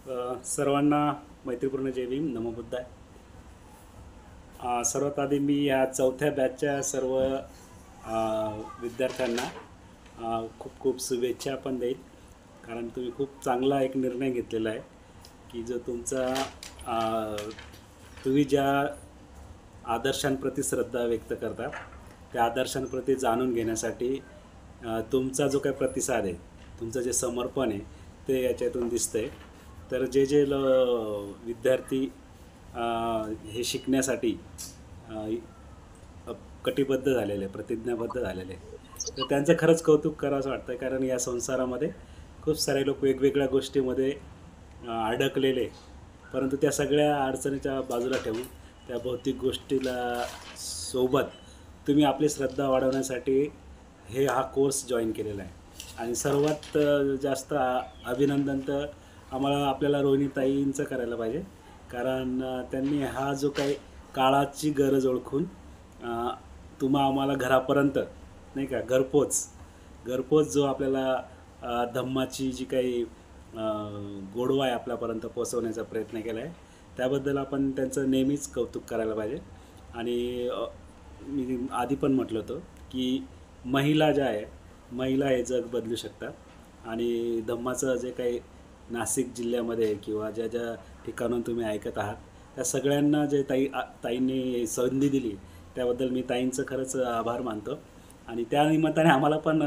सर्वांना मैत्रीपूर्ण जय भीम, नमो बुद्धाय. सर्वात आधी मी या चौथ्या बॅचच्या सर्व विद्यार्थ्यांना खूप खूप शुभेच्छा पण देईल. कारण तुम्ही खूप चांगला एक निर्णय घेतलेला आहे की जो तुमचा तुम्ही ज्या आदर्शांप्रती श्रद्धा व्यक्त करता त्या आदर्शांप्रती जाणून घेण्यासाठी तुमचा जो काही प्रतिसाद आहे, तुमचं जे समर्पण आहे ते याच्यातून दिसतंय. तर जे जे विद्यार्थी हे शिकण्यासाठी कटिबद्ध झालेले, प्रतिज्ञाबद्ध झालेले, तर त्यांचं खरंच कौतुक करावंसं वाटतं. कारण या संसारामध्ये खूप सारे लोक वेगवेगळ्या गोष्टीमध्ये अडकलेले, परंतु त्या सगळ्या अडचणीच्या बाजूला ठेवून त्या भौतिक गोष्टीला सोबत तुम्ही आपली श्रद्धा वाढवण्यासाठी हा कोर्स जॉईन केलेला आहे. आणि सर्वात जास्त अभिनंदन तर आपल्याला रोहिणीताईंचं करायला पाहिजे. कारण त्यांनी हा जो काही काळाची गरज ओळखून आम्हाला घरापर्यंत नाही का घरपोच जो आपल्याला धम्माची जी काही गोडवा आहे आपल्यापर्यंत पोचवण्याचा प्रयत्न केला आहे, त्याबद्दल आपण त्यांचं नेहमीच कौतुक करायला पाहिजे. आणि मी आधी पण म्हटलं होतं की महिला हे जग बदलू शकतात. आणि धम्माचं जे काही नाशिक जिल्ह्यामध्ये किंवा ज्या ज्या ठिकाणून तुम्ही ऐकत आहात त्या सगळ्यांना जे ताईंनी संधी दिली त्याबद्दल मी ताईंचं खरंच आभार मानतो. आणि त्या निमित्ताने आम्हाला पण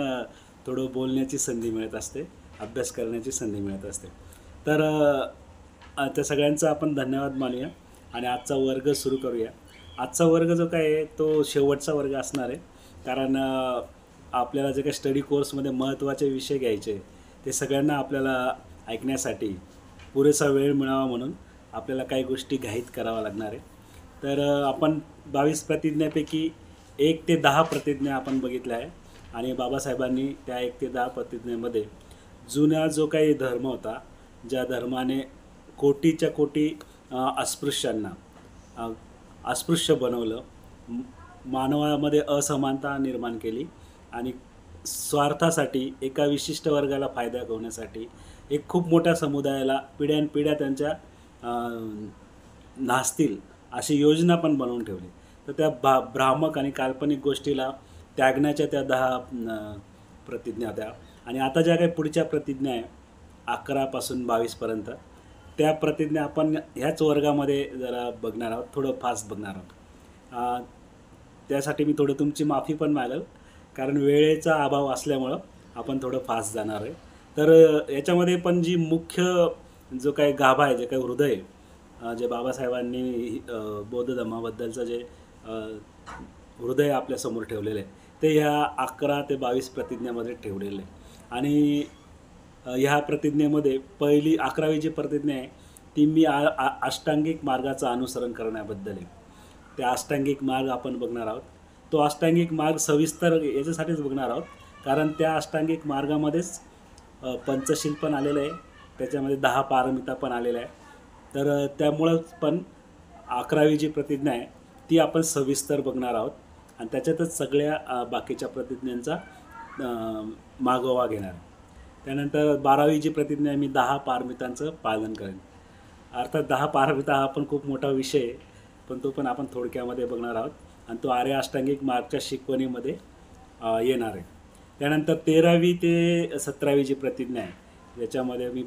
थोडं बोलण्याची संधी मिळत असते, अभ्यास करण्याची संधी मिळत असते. तर त्या सगळ्यांचा आपण धन्यवाद मानूया आणि आजचा वर्ग सुरू करूया. आजचा वर्ग जो काय आहे तो शेवटचा वर्ग असणार आहे. कारण आपल्याला जे काही स्टडी कोर्समध्ये महत्त्वाचे विषय घ्यायचे ते सगळ्यांना आपल्याला ऐकण्यासाठी पुरेसा वेळ मिळावा म्हणून आपल्याला काही गोष्टी घाईत करावा लागणार आहे. तर आपण 22 प्रतिज्ञापैकी 1 ते 10 प्रतिज्ञा आपण बघितल्या आहे. आणि बाबासाहेबांनी त्या 1 ते 10 प्रतिज्ञेमध्ये जुना जो काही धर्म होता, ज्या धर्माने कोटीच्या कोटी अस्पृश्यांना अस्पृश्य बनवलं, मानवामध्ये असमानता निर्माण केली आणि स्वार्थासाठी एका विशिष्ट वर्गाला फायदा होण्यासाठी एक खूप मोठ्या समुदायाला पिढ्यानपिढ्या त्यांच्या नासतील अशी योजना पण बनवून ठेवली. तर त्या भ्रामक आणि काल्पनिक गोष्टीला त्यागण्याच्या त्या 10 प्रतिज्ञा होत्या. आणि आता ज्या काही पुढच्या प्रतिज्ञा आहे 11 पासून 22 पर्यंत, त्या प्रतिज्ञा आपण ह्याच वर्गामध्ये जरा बघणार आहोत, थोडं फास्ट बघणार आहोत. त्यासाठी मी थोडं तुमची माफी पण मागेल, कारण वेळेचा अभाव असल्यामुळं आपण थोडं फास्ट जाणार आहे. तर याच्यामध्ये पण जी मुख्य जो काही गाभा आहे, जे काही हृदय जे बाबासाहेबांनी बौद्ध धर्माबद्दलचं जे हृदय आपल्यासमोर ठेवलेलं आहे ते ह्या 11 ते 22 प्रतिज्ञामध्ये ठेवलेलं आहे. आणि ह्या प्रतिज्ञेमध्ये पहिली 11वी जी प्रतिज्ञा आहे ती मी अष्टांगिक मार्गाचं अनुसरण करण्याबद्दल आहे. त्या अष्टांगिक मार्ग आपण बघणार आहोत. तो अष्टांगिक मार्ग सविस्तर याच्यासाठीच बघणार आहोत कारण त्या अष्टांगिक मार्गामध्येच पंचशील पण आलेलं आहे, त्याच्यामध्ये 10 पारमिता पण आलेल्या आहे. तर त्यामुळंच पण 11वी जी प्रतिज्ञा आहे ती आपण सविस्तर बघणार आहोत आणि त्याच्यातच सगळ्या बाकीच्या प्रतिज्ञांचा मागोवा घेणार. त्यानंतर 12वी जी प्रतिज्ञा आहे, मी 10 पारमितांचं पालन करेन. अर्थात 10 पारमिता हा पण खूप मोठा विषय आहे, पण तो पण आपण थोडक्यामध्ये बघणार आहोत आणि तो आर्य अष्टांगिक मार्गच्या शिकवणीमध्ये येणार आहे. त्यानंतर 13वी ते 17वी जी प्रतिज्ञा आहे याच्यामध्ये मी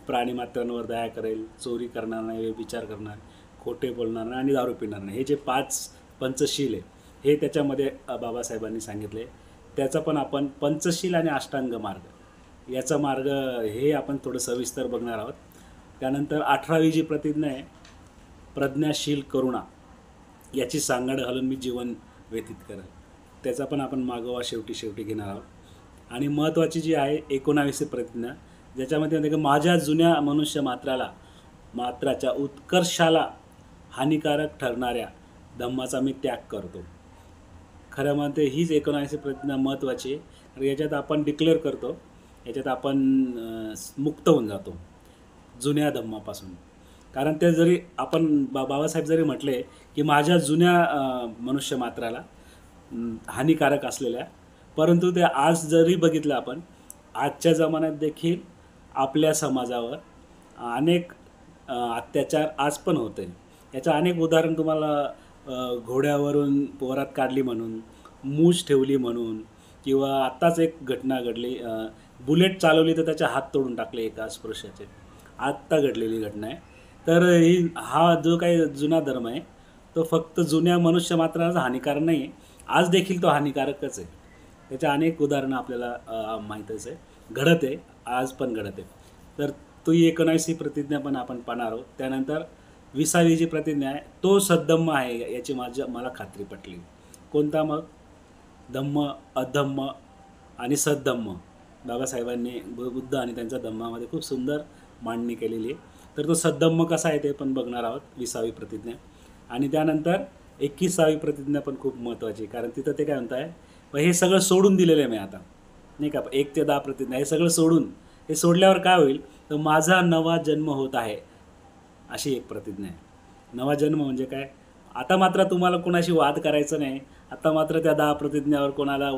प्राणीमात्रांवर दया करेल, चोरी करणार नाही, व्यभिचार करणार, खोटे बोलणार नाही आणि दारू पिणार नाही, हे जे 5 पंचशील आहे हे त्याच्यामध्ये बाबासाहेबांनी सांगितले. त्याचा पण आपण पंचशील आणि अष्टांग मार्ग याचा मार्ग हे आपण थोडं सविस्तर बघणार आहोत. त्यानंतर 18वी जी प्रतिज्ञा आहे, प्रज्ञाशील करुणा, याची सांगड घालून मी जीवन व्यतीत करेल, त्याचा पण आपण मागोवा शेवटी घेणार आहोत. आणि महत्त्वाची जी आहे 19वी प्रतिज्ञा, ज्याच्यामध्ये म्हणते की माझ्या जुन्या मनुष्य मात्राच्या उत्कर्षाला हानिकारक ठरणाऱ्या धम्माचा मी त्याग करतो. खरं म्हणते हीच 19वी प्रतिज्ञा महत्त्वाची आहे. तर याच्यात आपण डिक्लेअर करतो, याच्यात आपण मुक्त होऊन जातो जुन्या धम्मापासून. कारण ते जरी आपण बाबासाहेब जरी म्हटले की माझ्या जुन्या मनुष्य मात्राला हानिकारक असलेल्या, परंतु ते आज जरी बघितलं आपण आजच्या जमान्यात देखील आपल्या समाजावर अनेक अत्याचार आज पण होते. याचं अनेक उदाहरण तुम्हाला घोड्यावरून पोरात काढली म्हणून, मूछ ठेवली म्हणून, किंवा आत्ताच एक घटना घडली, बुलेट चालवली तर त्याचे हात तोडून टाकले एका अस्पृश्याचे. आत्ता घडलेली घटना आहे. तर हा जो काही जुना धर्म आहे तो फक्त जुन्या मनुष्य मात्राचा हानिकारक नाही आहे, आज देखील तो हानिकारकच आहे. त्याचे अनेक उदाहरणं आपल्याला माहीतच आहे, घडत आहे, आज पण घडत आहे. तर तो 19वी प्रतिज्ञा पण आपण पाहणार आहोत. त्यानंतर 20वी जी प्रतिज्ञा आहे तो सद्धम्म आहे, याची मला खात्री पटली. कोणता मग? धम्म, अधम्म आणि सद्धम्म. बाबासाहेबांनी बुद्ध आणि त्यांच्या धम्मामध्ये खूप सुंदर मांडणी केलेली आहे. तर तो सद्धम्म कसा आहे ते पण बघणार आहोत, 20वी प्रतिज्ञा. आणि त्यानंतर 21वी प्रतिज्ञा पण खूप महत्त्वाची, कारण तिथं ते काय म्हणत आहे, हे सगळं सोडून दिलेलं आहे मी आता, नाही का. 1 ते 10 प्रतिज्ञा हे सगळं सोडून, हे सोडल्यावर काय होईल तर माझा नवा जन्म होत आहे, अशी एक प्रतिज्ञा आहे. नवा जन्म म्हणजे काय? आता मात्र तुम्हाला कोणाशी वाद करायचं नाही. आता मात्र त्या 10 प्रतिज्ञावर कोणाला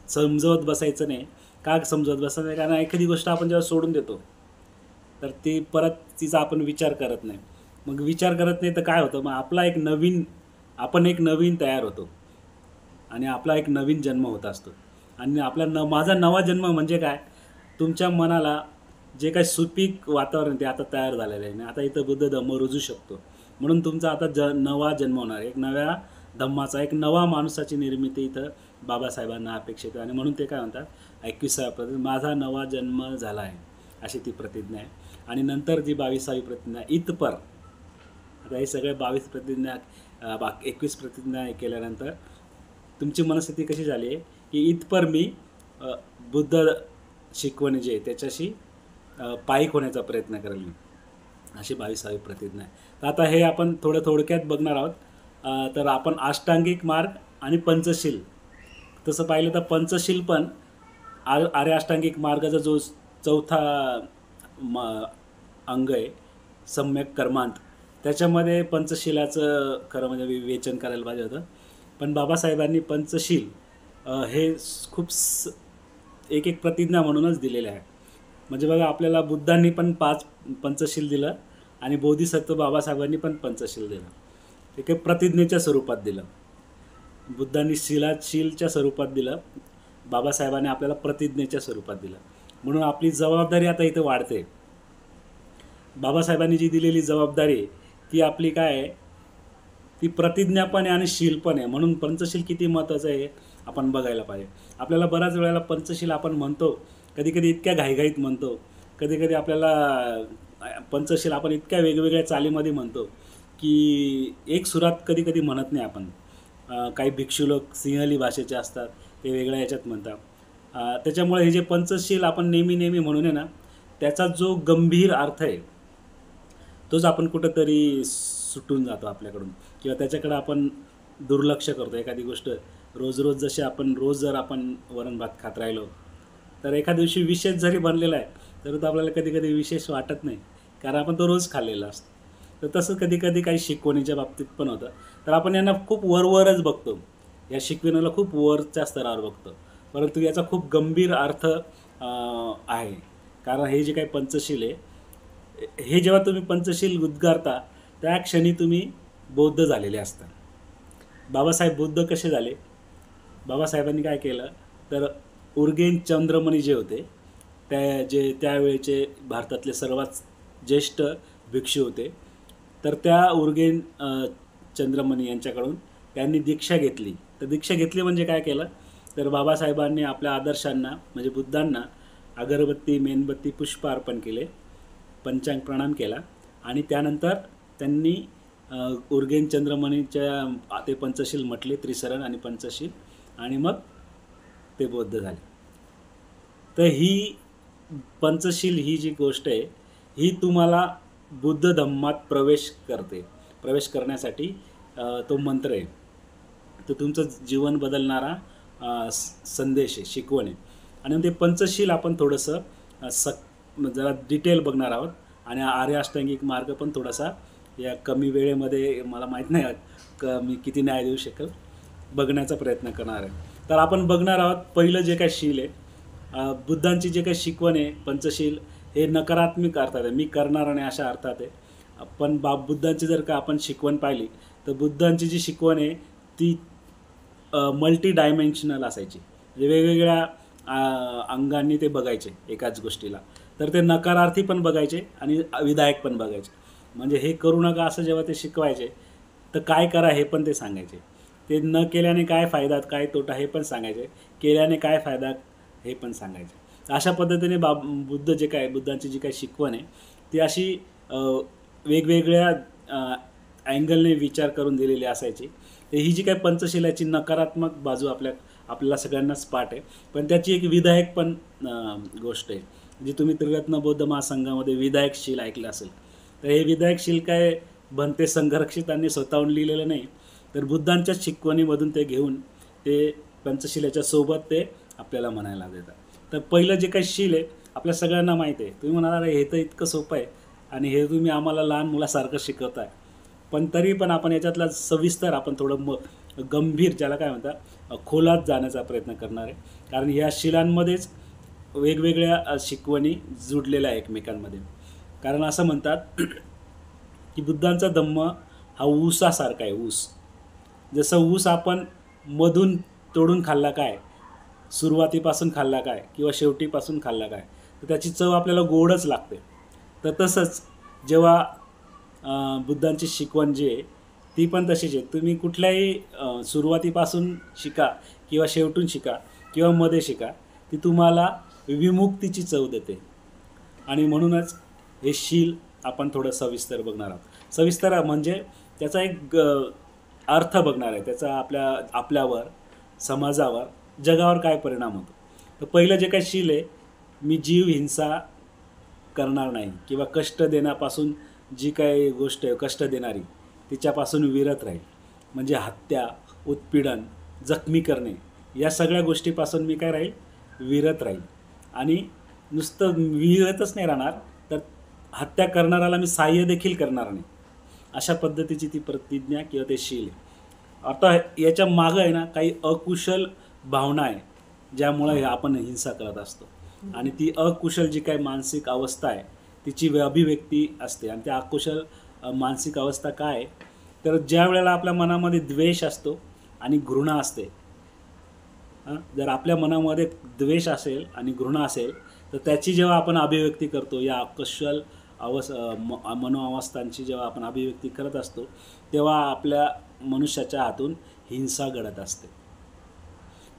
समजवत बसायचं नाही. का समजवत बसायचं नाही? कारण एखादी गोष्ट आपण जेव्हा सोडून देतो तर ती परत तिचा आपण विचार करत नाही. मग विचार करत नाही तर काय होतं, मग आपण एक नवीन तयार होतो आणि आपला एक नवीन जन्म होत असतो. आणि माझा नवा जन्म म्हणजे काय? तुमच्या मनाला जे काही सुपीक वातावरण ते आता तयार झालेलं आहे. आता इथं बुद्ध धम्म रुजू शकतो. म्हणून तुमचा आता नवा जन्म होणार, एक नव्या धम्माचा, एक नवा माणसाची निर्मिती इथं बाबासाहेबांना अपेक्षित आहे. आणि म्हणून ते काय म्हणतात, 21वी प्रतिज्ञा, माझा नवा जन्म झाला आहे, अशी ती प्रतिज्ञा आहे. आणि नंतर जी 22वी प्रतिज्ञा, इतपर. आता हे सगळे 22 प्रतिज्ञा 21 प्रतिज्ञा केल्यानंतर तुमची मनस्थिती कशी झाली आहे की इतपर मी बुद्ध शिकवणी जे आहे त्याच्याशी पाईक होण्याचा प्रयत्न करेल मी, अशी 22वी प्रतिज्ञा आहे. तर आता हे आपण थोडक्यात बघणार आहोत. तर आपण अष्टांगिक मार्ग आणि पंचशील, तसं पाहिलं तर पंचशील पण आर्य अष्टांगिक मार्गाचा जो चौथा अंग आहे, सम्यक कर्मांत, त्याच्यामध्ये पंचशिलाचं खरं म्हणजे विवेचन करायला पाहिजे होतं. पण बाबासाहेबांनी पंचशील हे खूप एक प्रतिज्ञा म्हणूनच दिलेले आहे. म्हणजे बघा, आपल्याला बुद्धांनी पण 5 पंचशील दिलं आणि बोधिसत्व बाबासाहेबांनी पण पंचशील दिलं. ते काही प्रतिज्ञेच्या स्वरूपात दिलं. बुद्धांनी शीलच्या स्वरूपात दिलं, बाबासाहेबांनी आपल्याला प्रतिज्ञेच्या स्वरूपात दिलं. म्हणून आपली जबाबदारी आता इथं वाढते. बाबासाहेबांनी जी दिलेली जबाबदारी ती आपली काय आहे, ती प्रतिज्ञा पण आहे आणि शील पण आहे. म्हणून पंचशील किती महत्त्वाचं आहे आपण बघायला पाहिजे. आपल्याला बऱ्याच वेळेला पंचशील आपण म्हणतो, कधी इतक्या घाईघाईत म्हणतो, कधी आपल्याला पंचशील आपण इतक्या वेगवेगळ्या चालीमध्ये म्हणतो की एक सुरात कधी म्हणत नाही आपण. काही भिक्षू लोक सिंहली भाषेचे असतात, ते वेगळ्या याच्यात म्हणतात. त्याच्यामुळे हे जे पंचशील आपण नेहमी म्हणून आहे ना, त्याचा जो गंभीर अर्थ आहे तोच आपण कुठंतरी सुटून जातो आपल्याकडून, किंवा त्याच्याकडे आपण दुर्लक्ष करतो. एखादी गोष्ट रोज जशी आपण जर आपण वरण भात खात राहिलो तर एखाद्या दिवशी विशेष जरी बनलेला आहे तर तो आपल्याला कधी विशेष वाटत नाही, कारण आपण तो रोज खाल्लेला असतो. तर तसं कधी काही शिकवणीच्या बाबतीत पण होतं. तर आपण यांना खूप वरच बघतो, या शिकवणीला खूप वरच्या स्तरावर बघतो, परंतु याचा खूप गंभीर अर्थ आहे. कारण हे जे काही पंचशील आहे, हे जेव्हा तुम्ही पंचशील उद्गारता त्या क्षणी तुम्ही बौद्ध झालेले असता. बाबासाहेब बुद्ध कसे झाले? बाबासाहेबांनी काय केलं तर उर्गेन चंद्रमणी जे होते, त्यावेळेचे भारतातले सर्वात ज्येष्ठ भिक्षू होते, तर त्या उर्गेन चंद्रमणी यांच्याकडून त्यांनी दीक्षा घेतली. तर दीक्षा घेतली म्हणजे काय केलं तर बाबासाहेबांनी आपल्या आदर्शांना म्हणजे बुद्धांना अगरबत्ती, मेणबत्ती, पुष्प अर्पण केले, पंचांग प्रणाम केला आणि त्यानंतर त्यांनी उर्गेन चंद्रमणीच्या ते पंचशील म्हटले, त्रिसरण आणि पंचशील, आणि मग ते बौद्ध झाले. तर ही पंचशील ही जी गोष्ट आहे ही तुम्हाला बुद्ध धम्मात प्रवेश करण्यासाठी तो मंत्र आहे. तो तुमचं जीवन बदलणारा संदेश आहे, शिकवण आहे. आणि ते पंचशील आपण थोडंसं जरा डिटेल बघणार आहोत आणि आर्य अष्टांगिक मार्ग पण थोडासा या कमी वेळेमध्ये, मला माहीत नाही मी किती न्याय देऊ शकेल, बघण्याचा प्रयत्न करणार आहे. तर आपण बघणार आहोत पहिलं जे काही शील आहे, बुद्धांची जे काही शिकवण आहे पंचशील, हे नकारात्मक अर्थात आहे, मी करणार नाही अशा अर्थात आहे. पण बुद्धांची जर का आपण शिकवण पाहिली तर बुद्धांची जी शिकवण आहे ती मल्टी डायमेन्शनल असायची. म्हणजे वेगवेगळ्या अंगांनी ते बघायचे एकाच गोष्टीला. तर ते नकारार्थी पण बघायचे आणि विधायक पण बघायचे. म्हणजे हे करू नका असं जेव्हा ते शिकवायचे तर काय करा हे पण ते सांगायचे. ते न केल्याने काय फायदा काय तोटा हे पण सांगायचे, केल्याने काय फायदा हे पण सांगायचे. अशा पद्धतीने बुद्ध जे काय बुद्धांची जी काही शिकवण आहे ती अशी वेगवेगळ्या अँगलने विचार करून दिलेली असायची. तर ही जी काही पंचशिलाची नकारात्मक बाजू आपल्याला सगळ्यांनाच पाठ आहे, पण त्याची एक विधायक पण गोष्ट आहे. जी तुम्ही त्रिरत्न बौद्ध महासंघामध्ये विधायक शील ऐकलं असेल. तर हे विधायक शील काय भंते संरक्षितांनी स्वतःहून लिहिलेलं नाही, तर बुद्धांच्या शिकवणीमधून ते घेऊन ते पंचशिलेच्या सोबत ते आपल्याला म्हणायला देतात. तर पहिलं जे काही शील आहे आपल्या सगळ्यांना माहिती आहे. तुम्ही म्हणाला हे तर इतकं सोपं आहे आणि हे तुम्ही आम्हाला लहान मुलासारखं शिकवताय, पण तरी पण आपण याच्यातला सविस्तर आपण थोडं गंभीर ज्याला काय म्हणतात खोलात जाण्याचा प्रयत्न करणार आहे. कारण ह्या शिलांमध्येच वेगवेगळ्या शिकवणी जुडलेल्या आहे एकमेकांमध्ये. कारण असं म्हणतात की बुद्धांचा धम्म हा ऊसासारखा आहे. ऊस जसं ऊस आपण मधून तोडून खाल्ला काय, सुरुवातीपासून खाल्ला काय किंवा शेवटीपासून खाल्ला काय, तर त्याची चव आपल्याला गोडच लागते. तर तसंच जेव्हा बुद्धांची शिकवण जी आहे ती पण तशीच आहे. तुम्ही कुठल्याही सुरुवातीपासून शिका किंवा शेवटून शिका किंवा मध्ये शिका, ती तुम्हाला विमुक्तीची चव देते. आणि म्हणूनच हे शील आपण थोडं सविस्तर बघणार आहोत. सविस्तर म्हणजे त्याचा एक अर्थ बघणार आहे, त्याचा आपल्यावर, समाजावर, जगावर काय परिणाम होतो. तर पहिलं जे काही शील आहे, मी जीव हिंसा करणार नाही किंवा कष्ट देण्यापासून जी काही गोष्ट आहे कष्ट देणारी तिच्यापासून विरत राहील. म्हणजे हत्या, उत्पीडन, जखमी करणे या सगळ्या गोष्टीपासून मी काय राहील, विरत राहील. आणि नुसतं विरतच नाही राहणार, तर हत्या करणाऱ्याला मी सहाय्य देखील करणार नाही. अशा पद्धतीची ती प्रतिज्ञा किंवा ते शील आहे. आता याच्या मागं आहे ना काही अकुशल भावना आहे ज्यामुळे आपण हिंसा करत असतो. आणि ती अकुशल जी काही मानसिक अवस्था आहे तिची अभिव्यक्ती असते. आणि त्या अकुशल मानसिक अवस्था काय आहे, तर ज्या वेळेला आपल्या मनामध्ये द्वेष असतो आणि घृणा असते. जर आपल्या मनामध्ये द्वेष असेल आणि घृणा असेल तर त्याची जेव्हा आपण अभिव्यक्ती करतो, या अकुशल मनोअवस्थांची जेव्हा आपण अभिव्यक्ती करत असतो तेव्हा आपल्या मनुष्याच्या हातून हिंसा घडत असते.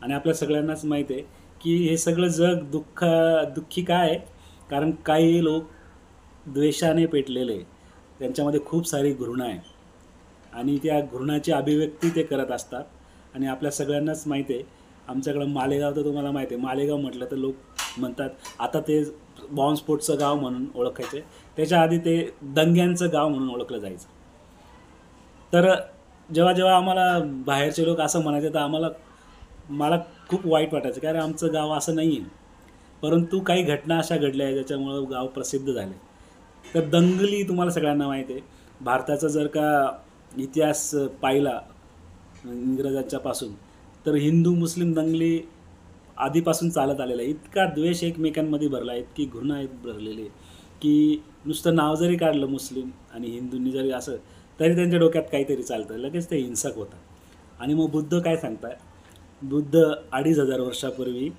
आणि आपल्या सगळ्यांनाच माहीत आहे की हे सगळं जग दुःखी काय आहे, कारण काही लोक द्वेषाने पेटलेले, त्यांच्यामध्ये खूप सारी घृणा आहे आणि त्या घृणाची अभिव्यक्ती ते करत असतात. आणि आपल्या सगळ्यांनाच माहिती आहे, आमच्याकडं मालेगाव तर तुम्हाला माहिती आहे, मालेगाव म्हटलं तर लोक म्हणतात आता ते बॉम्बस्फोटचं गाव म्हणून ओळखायचे, त्याच्या आधी ते दंग्यांचं गाव म्हणून ओळखलं जायचं. तर जेव्हा जेव्हा आम्हाला बाहेरचे लोक असं म्हणायचे तर मला खूप वाईट वाटायचं, कारण आमचं गाव असं नाही आहे. परंतु काही घटना अशा घडल्या आहेत ज्याच्यामुळं गाव प्रसिद्ध झाले. तर दंगली तुम्हाला सगळ्यांना माहिती आहे. भारताचा जर का इतिहास पाहिला इंग्रजांच्यापासून, तर हिंदू मुस्लिम दंगली आधीपासून चालत आलेला आहे. इतका द्वेष एकमेकांमध्ये भरला, इतकी घृणा भरलेली आहे की नुसतं नाव जरी काढलं मुस्लिम आणि हिंदूंनी जरी असं, तरी त्यांच्या डोक्यात काहीतरी चालतं, लगेच ते हिंसक होतात. आणि मग बुद्ध काय सांगताय, बुद्ध 2500 वर्षापूर्वी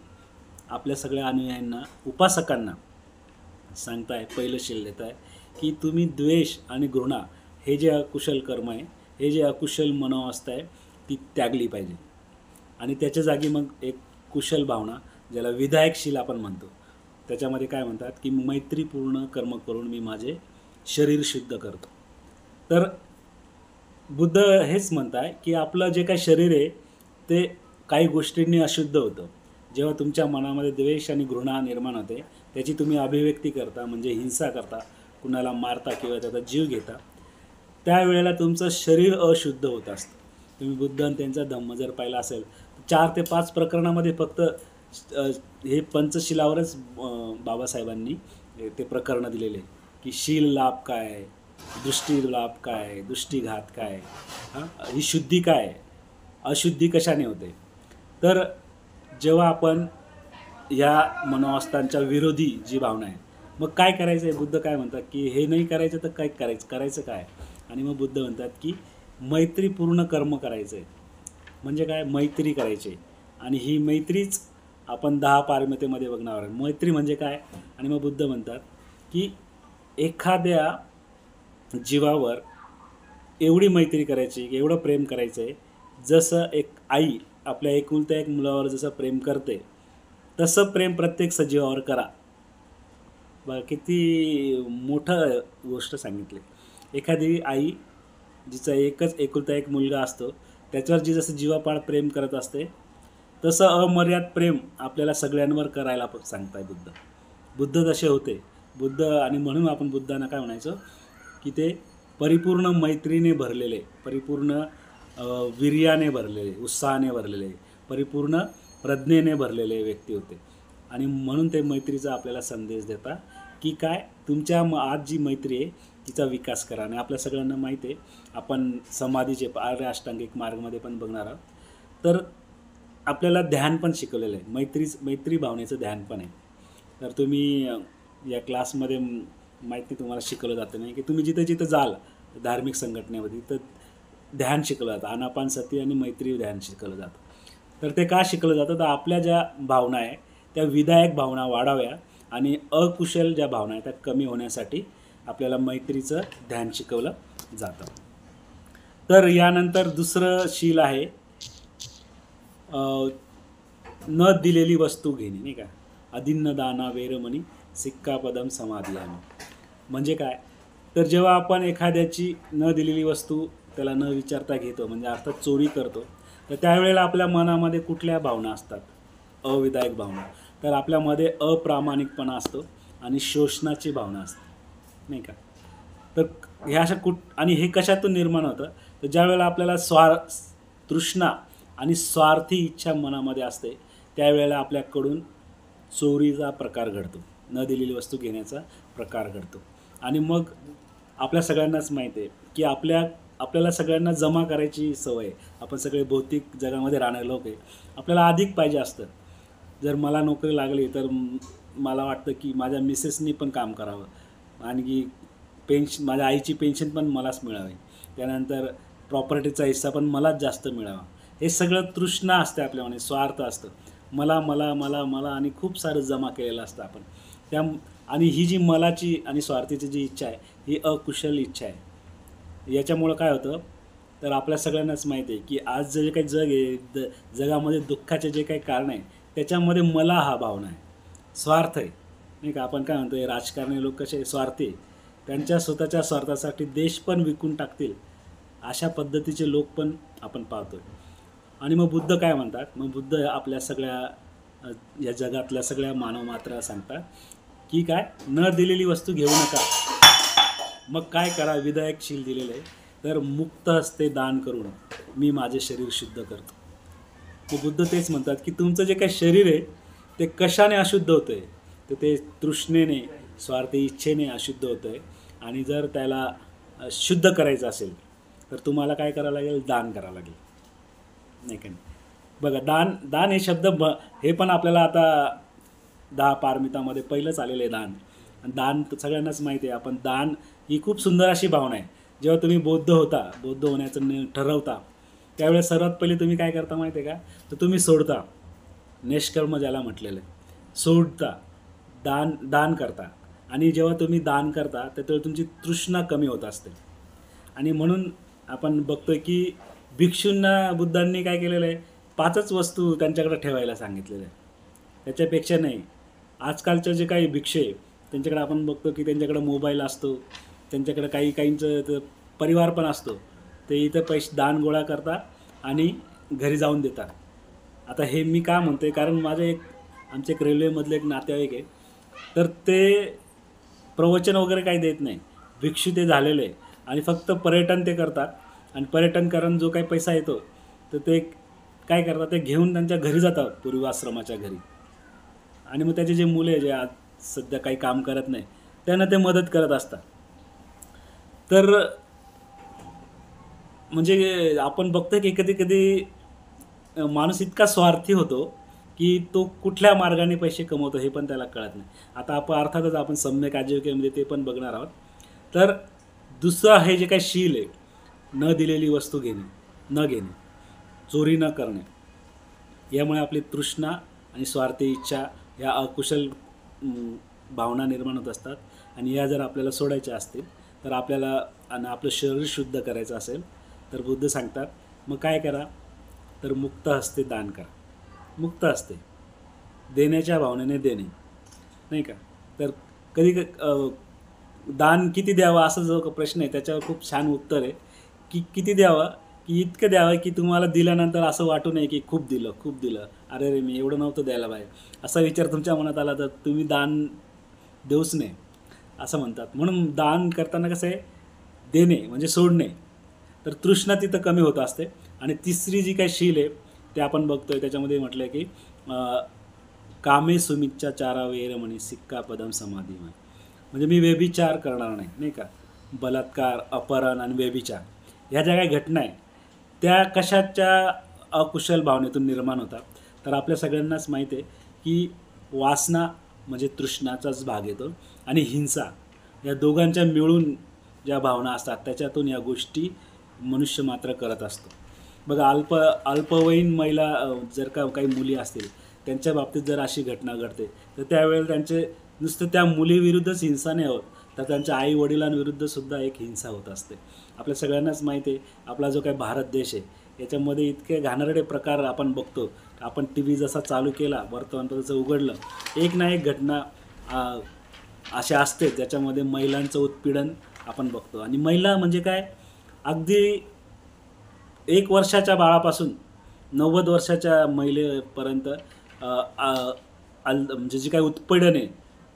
आपल्या सगळ्या अनुयायांना, उपासकांना सांगताय, पहिलं शील देत आहे की तुम्ही द्वेष आणि घृणा हे जे अकुशल कर्म आहे, हे जे अकुशल मनोअवस्था आहे ती त्यागली पाहिजे. आणि त्याच्या जागी मग एक कुशल भावना, ज्याला विधायकशील आपण म्हणतो, त्याच्यामध्ये काय म्हणतात की मैत्रीपूर्ण कर्म करून मी माझे शरीर शुद्ध करतो. तर बुद्ध हेच म्हणताय की आपलं जे काही शरीर आहे ते काही गोष्टींनी अशुद्ध होतं. जेव्हा तुमच्या मनामध्ये द्वेष आणि घृणा निर्माण होते, त्याची तुम्ही अभिव्यक्ती करता, म्हणजे हिंसा करता, कुणाला मारता किंवा त्याचा जीव घेता, त्यावेळेला तुमचं शरीर अशुद्ध होत असतं. तुम्ही बुद्ध आणि त्यांचा धम्म जर पाहिला असेल, 4 ते 5 प्रकरणामध्ये फक्त हे पंचशिलावरच बाबासाहेबांनी ते प्रकरणं दिलेले की शील लाभ काय, दृष्टी लाभ काय, दृष्टीघात काय, ही शुद्धी काय, अशुद्धी कशाने होते. तर जेव्हा आपण या मनोअवस्थांच्या विरोधी जी भावना आहे मग काय करायचं आहे? बुद्ध काय म्हणतात की हे नाही करायचं तर काय करायचं काय? आणि मग बुद्ध म्हणतात की मैत्रीपूर्ण कर्म करायचं आहे. म्हणजे काय? मैत्री करायची. आणि ही मैत्रीच आपण 10 पारमितेमध्ये बघणार आहोत. मैत्री म्हणजे काय? आणि मग बुद्ध म्हणतात की एखाद्या जीवावर एवढी मैत्री करायची, एवढं प्रेम करायचं आहे, जसं एक आई आपल्या एकुलत्या एक मुलावर जसं प्रेम करते, तसं प्रेम प्रत्येक सजीवावर करा. बघा किती मोठं गोष्ट सांगितली. एखादी आई जिचा एकच एकुलता एक मुलगा असतो, त्याच्यावर जी जसं जीवापाड प्रेम करत असते, तसं अमर्याद प्रेम आपल्याला सगळ्यांवर करायला सांगताय बुद्ध. बुद्ध तसे होते. बुद्ध आणि म्हणून आपण बुद्धांना काय म्हणायचं की ते परिपूर्ण मैत्रीने भरलेले, परिपूर्ण वीर्याने भरलेले, उत्साहाने भरलेले, परिपूर्ण प्रज्ञेने भरलेले व्यक्ती होते. आणि म्हणून ते मैत्रीचा आपल्याला संदेश देता की काय तुमच्या आज जी मैत्री आहे तिचा विकास करा. आणि आपल्या सगळ्यांना माहिती आहे, आपण समाधीचे आर्य अष्टांगिक मार्गमध्ये पण बघणार आहोत. तर आपल्याला ध्यान पण शिकवलेलं आहे, मैत्री भावनेचं ध्यान पण आहे. तर तुम्ही या क्लासमध्ये माहिती तुम्हाला शिकवलं जातं नाही की तुम्ही जिथं जिथं जाल धार्मिक संघटनेमध्ये तर ध्यान शिकवलं जातं, आनापानसती आणि मैत्री ध्यान शिकवलं जातं. तर ते का शिकवलं जातं? तर आपल्या ज्या भावना आहे त्या विधायक भावना वाढाव्या आणि अकुशल ज्या भावना आहेत त्या कमी होण्यासाठी आपल्याला मैत्रीचं ध्यान शिकवलं जातं. तर यानंतर दुसरं शील आहे न दिलेली वस्तू घेणे, नाही का? अदिन्न दाना वेरमणी सिक्कापदम समाधियामी. म्हणजे काय? तर जेव्हा आपण एखाद्याची न दिलेली वस्तू त्याला न विचारता घेतो, म्हणजे अर्थात चोरी करतो, तर त्यावेळेला आपल्या मनामध्ये कुठल्या भावना असतात? अविधायक भावना. तर आपल्यामध्ये अप्रामाणिकपणा असतो आणि शोषणाची भावना असते, नाही का? तर ह्या अशा आणि हे कशातून निर्माण होतं? तर ज्यावेळेला आपल्याला तृष्णा आणि स्वार्थी इच्छा मनामध्ये असते, त्यावेळेला आपल्याकडून चोरीचा प्रकार घडतो, न दिलेली वस्तू घेण्याचा प्रकार घडतो. आणि मग आपल्या सगळ्यांनाच माहिती आहे की आपल्याला सगळ्यांना जमा करायची सवय आहे. आपण सगळे भौतिक जगामध्ये राहणारे लोक आहे. आपल्याला अधिक पाहिजे असतं. जर मला नोकरी लागली तर मला वाटतं की माझ्या मिसेसनी पण काम करावं आणि माझ्या आईची पेन्शन पण मलाच मिळावी, त्यानंतर प्रॉपर्टीचा हिस्सा पण मलाच जास्त मिळावा. हे सगळं तृष्णा असते आपल्यामध्ये, स्वार्थ असतं. मला मला मला मला आणि खूप सारं जमा केलेलं असतं आपण. आणि ही जी मलाची आणि स्वार्थीची जी इच्छा आहे ही अकुशल इच्छा आहे. याच्यामुळं काय होतं? तर आपल्या सगळ्यांनाच माहिती आहे की आज जे काही जग आहे, जगामध्ये दुःखाचे जे काही कारण आहे त्याच्यामध्ये मला हा भावना आहे, स्वार्थ आहे, नाही का? आपण काय म्हणतो, राजकारणी लोक कसे स्वार्थी, त्यांच्या स्वतःच्या स्वार्थासाठी देश पण विकून टाकतील, अशा पद्धतीचे लोक पण आपण पाहतो. आणि मग बुद्ध काय म्हणतात? मग बुद्ध आपल्या सगळ्या या जगातल्या सगळ्या मानवमात्राला सांगतात की काय न दिलेली वस्तू घेऊ नका. मग काय करा? विधायकशील दिलेलं आहे. तर मुक्त हस्ते दान करून मी माझे शरीर शुद्ध करतो. मग बुद्ध तेच म्हणतात की तुमचं जे काही शरीर आहे ते कशाने अशुद्ध होतं आहे? तर ते तृष्णेने, स्वार्थी इच्छेने अशुद्ध होतं आहे. आणि जर त्याला शुद्ध करायचं असेल तर तुम्हाला काय करावं लागेल? दान करावं लागेल, नाही का? बघा, दान हे शब्द हे पण आपल्याला आता 10 पारमितामध्ये पहिलंच आलेलं आहे दान. आणि दान तर सगळ्यांनाच माहिती आहे. आपण दान ही खूप सुंदर अशी भावना आहे. जेव्हा तुम्ही बौद्ध होण्याचं ठरवता त्यावेळेस सर्वात पहिले तुम्ही काय करता माहिती आहे का? तर तुम्ही सोडता, निष्कर्म ज्याला म्हटलेलं आहे, सोडता, दान करता. आणि जेव्हा तुम्ही दान करता तेव्हा तुमची तृष्णा कमी होत असते. आणि म्हणून आपण बघतोय की भिक्षूंना बुद्धांनी काय केलेलं आहे? 5च वस्तू त्यांच्याकडे ठेवायला सांगितलेलं आहे, त्याच्यापेक्षा नाही. आजकालचे जे काही भिक्षे त्यांच्याकडे आपण बघतो की त्यांच्याकडे मोबाईल असतो, त्यांच्याकडे काहींचं परिवार पण असतो. ते इथं पैसे दान गोळा करता आणि घरी जाऊन देतात. आता हे मी का म्हणतो आहे? कारण आमचे एक रेल्वेमधले एक नातेवाईक आहे, तर ते प्रवचन वगैरे काही देत नाही, भिक्षू ते झालेले आहे. आणि फक्त पर्यटन ते करतात. आणि पर्यटन करून जो काही पैसा येतो तर ते काय करतात? ते घेऊन त्यांच्या घरी जातात, पूर्वाश्रमाच्या घरी. आणि मग त्याचे जे मुले जे आज सध्या काही काम करत नाही त्यांना ते मदत करत असतात. तर म्हणजे आपण बघतो की कधी कधी माणूस इतका स्वार्थी होतो की तो कुठल्या मार्गाने पैसे कमवतो हे पण त्याला कळत नाही. आता आपण अर्थातच आपण सम्यक आजीविकेमध्ये ते पण बघणार आहोत. तर दुसरं हे जे काही शील आहे, न दिलेली वस्तू घेणे, न घेणे, चोरी न करणे, यामुळे आपली तृष्णा आणि स्वार्थी इच्छा या अकुशल भावना निर्माण होत असतात. आणि या जर आपल्याला सोडायच्या असतील तर आपल्याला आणि आपलं शरीर शुद्ध करायचं असेल तर बुद्ध सांगतात मग काय करा, तर मुक्त हस्ते दान करा. मुक्त हस्ते देण्याच्या भावनेने देणे, नाही का. तर कधी दान किती द्यावं असा जो प्रश्न आहे त्याच्यावर खूप छान उत्तर आहे की किती द्यावं, की इतकं द्यावं की तुम्हाला दिल्यानंतर असं वाटू नये की खूप दिलं खूप दिलं, अरे रे मी एवढं नव्हतं द्यायला पाहिजे, असा विचार तुमच्या मनात आला तर तुम्ही दान देऊच नये असं म्हणतात. म्हणून दान करताना कसं आहे, देणे म्हणजे सोडणे, तर तृष्णा तिथं कमी होत असते. आणि तिसरी जी काही शील आहे ते आपण बघतोय त्याच्यामध्ये म्हटलं आहे की कामे सुमिच्चा चारा वेरमणी सिक्का पदम समाधीमय, म्हणजे मी व्यभिचार करणार नाही, नाही का. बलात्कार, अपहरण आणि व्यभिचार ह्या ज्या काही घटना आहे त्या कशाच्या अकुशल भावनेतून निर्माण होतात, तर आपल्या सगळ्यांनाच माहीत आहे की वासना म्हणजे तृष्णाचाच भाग येतो आणि हिंसा या दोघांच्या मिळून ज्या भावना असतात त्याच्यातून या गोष्टी मनुष्य मात्र करत असतो. बघा अल्पवयीन महिला जर का काही मुली असतील त्यांच्या बाबतीत जर अशी घटना घडते तर त्यावेळेला त्यांचे नुसतं त्या मुलीविरुद्धच हिंसा नाही होत, तर त्यांच्या आई वडिलांविरुद्धसुद्धा एक हिंसा होत असते. आपल्या सगळ्यांनाच माहिती आहे आपला जो काही भारत देश आहे याच्यामध्ये इतके घाणेरडे प्रकार आपण बघतो. आपण टी व्ही जसा चालू केला, वर्तमानपत्राचं उघडलं, एक ना एक घटना अशा असते ज्याच्यामध्ये महिलांचं उत्पीडन आपण बघतो. आणि महिला म्हणजे काय, अगदी 1 वर्षाच्या बाळापासून 90 वर्षाच्या महिलेपर्यंत म्हणजे जे काही उत्पीडन आहे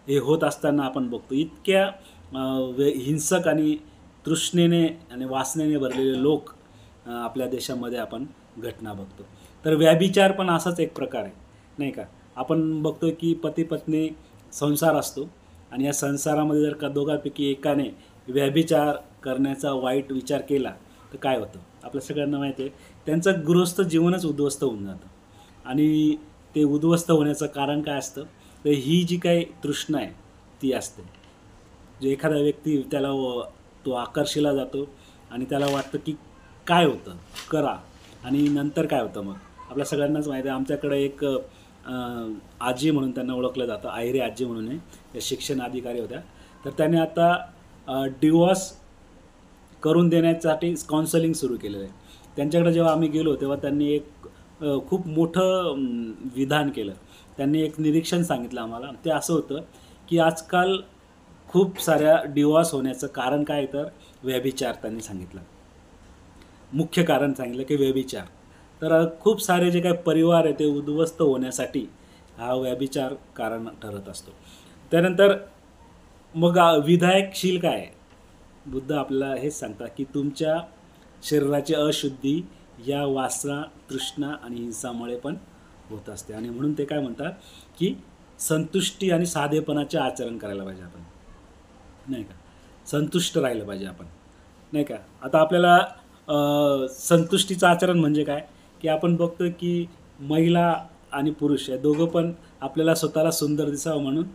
हे होत असताना आपण बघतो. इतक्या हिंसक आणि तृष्णेने आणि वासनेने भरलेले लोक आपल्या देशामध्ये आपण घटना बघतो. तर व्यभिचार पण असाच एक प्रकार आहे, नाही का. आपण बघतो की पती पत्नी संसार असतो आणि या संसारामध्ये जर का दोघांपैकी एकाने व्यभिचार करण्याचा वाईट विचार केला तर काय होतं आपल्या सगळ्यांना माहिती आहे, त्यांचं गृहस्थ जीवनच उद्ध्वस्त होऊन जातं. आणि ते उद्ध्वस्त होण्याचं कारण काय असतं, तर ही जी काही तृष्णा आहे ती असते. जे एखादा व्यक्ती त्याला तो आकर्षिला जातो आणि त्याला वाटतं की काय होतं करा, आणि नंतर काय होतं मग आपल्या सगळ्यांनाच माहिती आहे. आमच्याकडे एक आजी म्हणून त्यांना ओळखलं जातं, आहिरे आजी म्हणून आहे, त्या शिक्षण अधिकारी होत्या. तर त्याने आता डिवॉर्स करून देण्यासाठी काउन्सलिंग सुरू केलेलं आहे. त्यांच्याकडे जेव्हा आम्ही गेलो तेव्हा त्यांनी एक खूप मोठं विधान केलं. त्यांनी एक निरीक्षण सांगितलं आम्हाला. ते असं होतं की आजकाल खूप साऱ्या डिवॉर्स होण्याचं कारण काय, तर व्यभिचार त्यांनी सांगितलं. मुख्य कारण सांगितलं की व्यभिचार. तर खूप सारे जे काही परिवार आहे ते उद्ध्वस्त होण्यासाठी हा व्यभिचार कारण ठरत असतो. त्यानंतर मग विधायकशील काय आहे, बुद्ध आपल्याला हेच सांगतात की तुमच्या शरीराची अशुद्धी या वासना, तृष्णा आणि हिंसामुळे पण होत असते. आणि म्हणून ते काय म्हणतात की संतुष्टी आणि साधेपणाचे आचरण करायला पाहिजे आपण, नाही का. संतुष्ट राहिलं पाहिजे आपण, नाही का. आता आपल्याला संतुष्टीचं आचरण म्हणजे काय, की आपण बघतो की महिला आणि पुरुष या दोघं पण आपल्याला स्वतःला सुंदर दिसावं म्हणून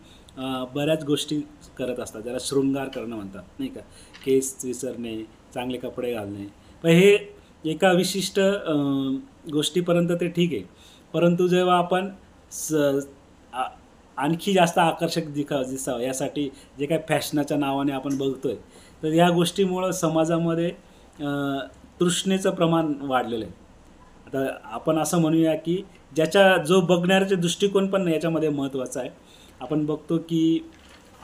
बऱ्याच गोष्टी करत असतात, ज्याला शृंगार करणं म्हणतात, नाही का. केस विसरणे, चांगले कपडे घालणे, पण हे एका विशिष्ट गोष्टीपर्यंत ते ठीक आहे. परंतु जेव्हा आपण आणखी जास्त आकर्षक दिसावं यासाठी जे काही फॅशनाच्या नावाने आपण बघतोय, तर या गोष्टीमुळं समाजामध्ये तृष्णेचं प्रमाण वाढलेलं आहे. आता आपण असं म्हणूया की जो बघण्याचे दृष्टिकोन पण याच्यामध्ये महत्त्वाचा आहे. आपण बघतो की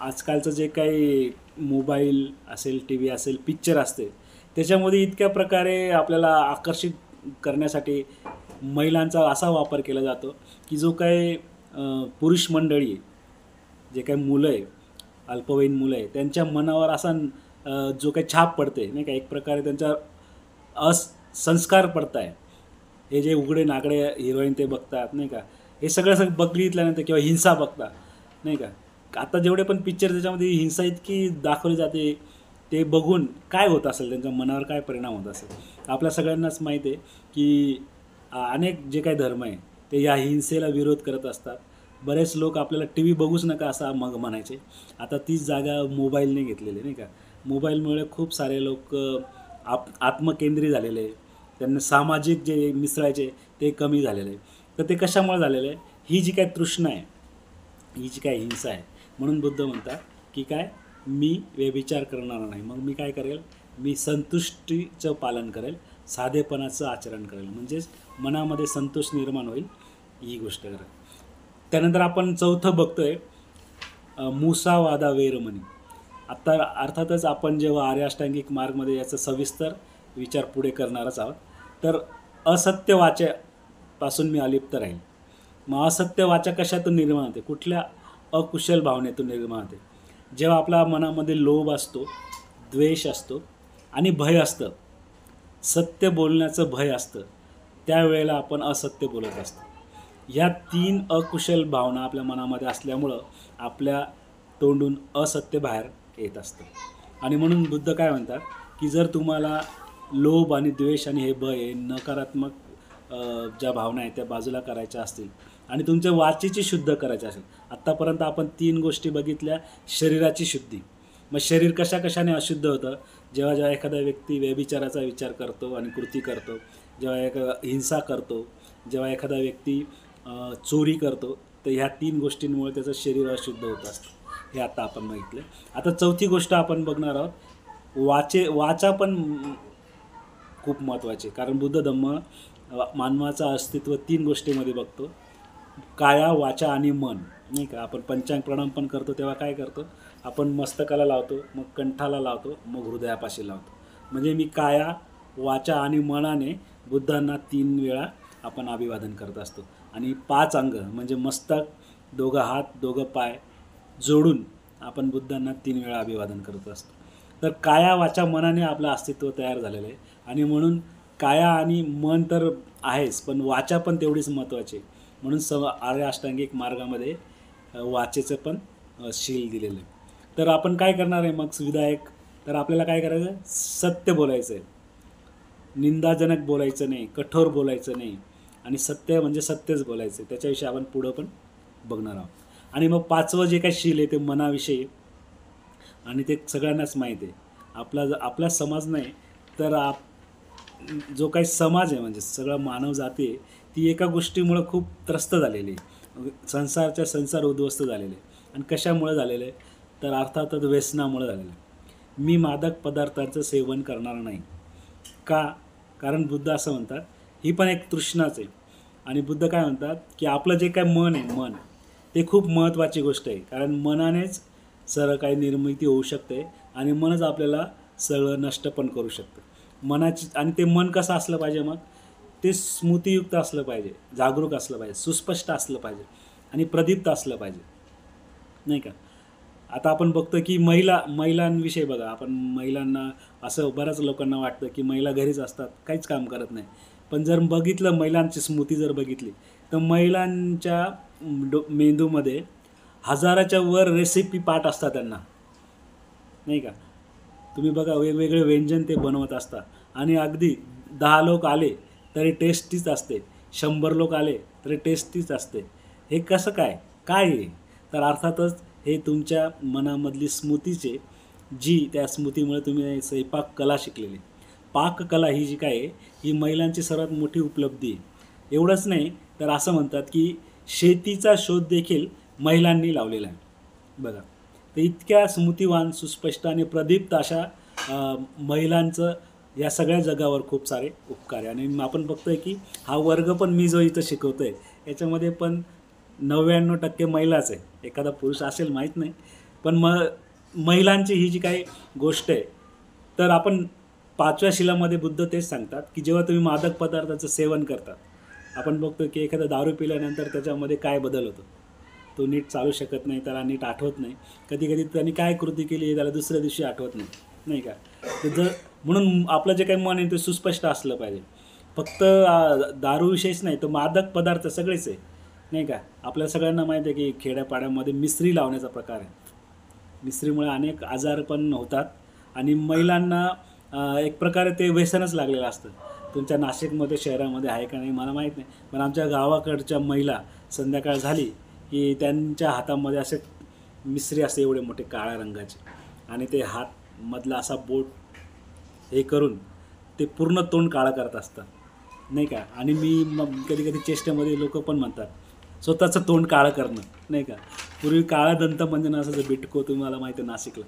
आजकालचं जे काही मोबाईल असेल, टी व्ही असेल, पिक्चर असते, त्याच्यामध्ये इतक्या प्रकारे आपल्याला आकर्षित करण्यासाठी महिलांचा असा वापर केला जातो की जो काही पुरुष मंडळी आहे, जे काही मुलं आहे, अल्पवयीन मुलं आहे, त्यांच्या मनावर असा जो काही छाप पडते, नाही का. एक प्रकारे त्यांच्या संस्कार पडत आहे. हे जे उघडे नागडे हिरोईन ते बघतात, नाही का. हे सगळं बघितल्यानंतर किंवा हिंसा बघतात, नाही का. आता जेवढे पण पिक्चर त्याच्यामध्ये हिंसा इतकी दाखवली जाते, ते बघून काय होत असेल, त्यांच्या मनावर काय परिणाम होत असेल. आपल्या सगळ्यांनाच माहीत आहे की अनेक जे काही धर्म आहे ते या हिंसेला विरोध करत असतात. बरेच लोक आपल्याला टी व्ही बघूच नका असं मग म्हणायचे, आता तीच जागा मोबाईलने घेतलेली, नाही का. मोबाईलमुळे खूप सारे लोक आत्मकेंद्री झालेले आहे. त्यांना सामाजिक जे मिसळायचे ते कमी झालेलं आहे. तर ते कशामुळे झालेलं आहे? ही जी काय तृष्णा आहे, ही जी काय हिंसा आहे. म्हणून बुद्ध म्हणतात की काय, मी व्यभिचार करणार नाही. मग मी काय करेल? मी संतुष्टीचं पालन करेल, साधेपणाचं आचरण करेल, म्हणजेच मनामध्ये संतोष निर्माण होईल, ही गोष्ट करेल. त्यानंतर आपण चौथं बघतोय, मुसावादा वेरमणी. आत्ता अर्थातच आपण जेव्हा आर्य अष्टांगिक मार्गमध्ये याचा सविस्तर विचार पुढे करणारच आहोत. तर असत्य वाचापासून मी अलिप्त राहील. मग असत्य वाचा कशातून निर्माण होते? कुठल्या अकुशल भावनेतून निर्माण होते? जेव्हा आपल्या मनामध्ये लोभ असतो, द्वेष असतो आणि भय असतं, सत्य बोलण्याचं भय असतं, त्यावेळेला आपण असत्य बोलत असतो. ह्या 3 अकुशल भावना आपल्या मनामध्ये असल्यामुळं आपल्या तोंडून असत्य बाहेर येत असतं. आणि म्हणून बुद्ध काय म्हणतात की जर तुम्हाला लोभ आणि द्वेष आणि हे भय, नकारात्मक ज्या भावना आहेत त्या बाजूला करायच्या असतील आणि तुमच्या वाचेची शुद्ध करायची असेल. आत्तापर्यंत आपण 3 गोष्टी बघितल्या. शरीराची शुद्धी. मग शरीर कशाने अशुद्ध होतं? जेव्हा जेव्हा एखादा व्यक्ती व्यभिचाराचा विचार करतो आणि कृती करतो, जेव्हा हिंसा करतो, जेव्हा एखादा व्यक्ती चोरी करतो, तर ह्या 3 गोष्टींमुळे त्याचं शरीर अशुद्ध होत असतं. हे आता आपण बघितलं. आता चौथी गोष्ट आपण बघणार आहोत, वाचा पण खूप महत्त्वाची. कारण बुद्ध धम्म मानवाचं अस्तित्व 3 गोष्टीमध्ये बघतो, काया, वाचा आणि मन, नाही का. आपण पंचांग प्रणाम पण करतो तेव्हा काय करतो? आपण मस्तकाला लावतो, मग कंठाला लावतो, मग हृदयापाशी लावतो. म्हणजे मी काया, वाचा आणि मनाने बुद्धांना 3 वेळा आपण अभिवादन करत असतो. आणि 5 अंग म्हणजे मस्तक, 2 हात, 2 पाय जोडून आपण बुद्धांना 3 वेळा अभिवादन करत असतो. तर काया, वाचा, मनाने आपलं अस्तित्व तयार झालेलं आहे. आणि म्हणून काया आणि मन तर आहेच, पण वाचा पण तेवढीच महत्त्वाची. म्हणून आर्य अष्टांगिक मार्गामध्ये वाचेचं पण शील दिलेलं आहे. तर आपण काय करणार आहे मग विधायक? तर आपल्याला काय करायचं? सत्य बोलायचं आहे, निंदाजनक बोलायचं नाही, कठोर बोलायचं नाही, आणि सत्य म्हणजे सत्यच बोलायचं. त्याच्याविषयी आपण पुढं पण बघणार आहोत. आणि मग 5वं जे काही शील आहे ते मनाविषयी, आणि ते सगळ्यांनाच माहीत आहे. आपला समाज नाही तर जो काही समाज आहे, म्हणजे सगळा मानव जाती आहे, ती एका गोष्टीमुळं खूप त्रस्त झालेली आहे. संसार उद्ध्वस्त झालेले आहे. आणि कशामुळे झालेलं आहे? तर अर्थातच व्यसनामुळे झालेलं आहे. मी मादक पदार्थांचं सेवन करणार नाही. का? कारण बुद्ध असं म्हणतात, ही पण एक तृष्णाच आहे. आणि बुद्ध काय म्हणतात की आपलं जे काय मन आहे, मन ते खूप महत्त्वाची गोष्ट आहे. कारण मनानेच सर्व काही निर्मिती होऊ शकते आणि मनच आपल्याला सगळं नष्ट पण करू शकतं. आणि ते मन कसं असलं पाहिजे? मग ते स्मृतियुक्त असलं पाहिजे, जागरूक असलं पाहिजे, सुस्पष्ट असलं पाहिजे आणि प्रदीप्त असलं पाहिजे, नाही का. आता आपण बघतो की महिलांविषयी बघा. आपण महिलांना असं बऱ्याच लोकांना वाटतं की महिला घरीच असतात, काहीच काम करत नाही. पण जर बघितलं महिलांची स्मृती जर बघितली तर महिलांच्या मेंदूमध्ये 1000च्या वर रेसिपी पाठ असतात त्यांना, नाही का. तुम्ही बघा, वेगवेगळे व्यंजन ते बनवत असतात. आणि अगदी 10 लोक आले तरी टेस्टीच असते, 100 लोक आले तरी टेस्टीच असते. हे कसं काय आहे? तर अर्थातच हे तुमच्या मनामधली स्मृतीचे, जी त्या स्मृतीमुळे तुम्ही स्वयंपाक कला शिकलेली. पाककला ही जी काय आहे, ही महिलांची सर्वात मोठी उपलब्धी आहे. एवढंच नाही तर असं म्हणतात की शेतीचा शोध देखील महिलांनी लावलेला आहे, बघा. तर इतक्या स्मृतिवान, सुस्पष्ट आणि प्रदीप्त अशा महिलांचं या सगळ्या जगावर खूप सारे उपकार आहे. आणि आपण बघतोय की हा वर्ग पण मी जो इथं शिकवतो आहे याच्यामध्ये पण 99% महिलाच आहे. एखादा पुरुष असेल माहीत नाही, पण महिलांची ही जी काही गोष्ट आहे. तर आपण 5व्या शिलामध्ये बुद्ध तेच सांगतात की जेव्हा तुम्ही मादक पदार्थाचं सेवन करतात, आपण बघतो की एखादा दारू पिल्यानंतर त्याच्यामध्ये काय बदल होतो? तो नीट चालू शकत नाही, त्याला नीट आठवत नाही. कधी त्यांनी काय कृती केली त्याला दुसऱ्या दिवशी आठवत नाही, नाही का. तर म्हणून आपलं जे काही मन आहे ते सुस्पष्ट असलं पाहिजे. फक्त दारूविषयीच नाही, तर मादक पदार्थ सगळेच आहे, नाही का. आपल्या सगळ्यांना माहिती आहे की खेड्यापाड्यामध्ये मिसरी लावण्याचा प्रकार आहे. मिसरीमुळे अनेक आजार पण होतात आणि महिलांना एक प्रकारे ते व्यसनच लागलेलं असतं. तुमच्या नाशिकमध्ये शहरामध्ये आहे का नाही मला माहीत नाही, पण आमच्या गावाकडच्या महिला संध्याकाळ झाली की त्यांच्या हातामध्ये असे मिसरी असते एवढे मोठे काळ्या रंगाचे, आणि ते हात मधला असा बोट हे करून ते पूर्ण तोंड काळं करत असतात नाही का. आणि मी मग कधी कधी चेष्टेमध्ये लोक पण म्हणतात स्वतःचं तोंड काळं करणं नाही का. पूर्वी काळा दंत म्हणजे ना असं बिटको तुम्हाला माहिती आहे नाशिकला.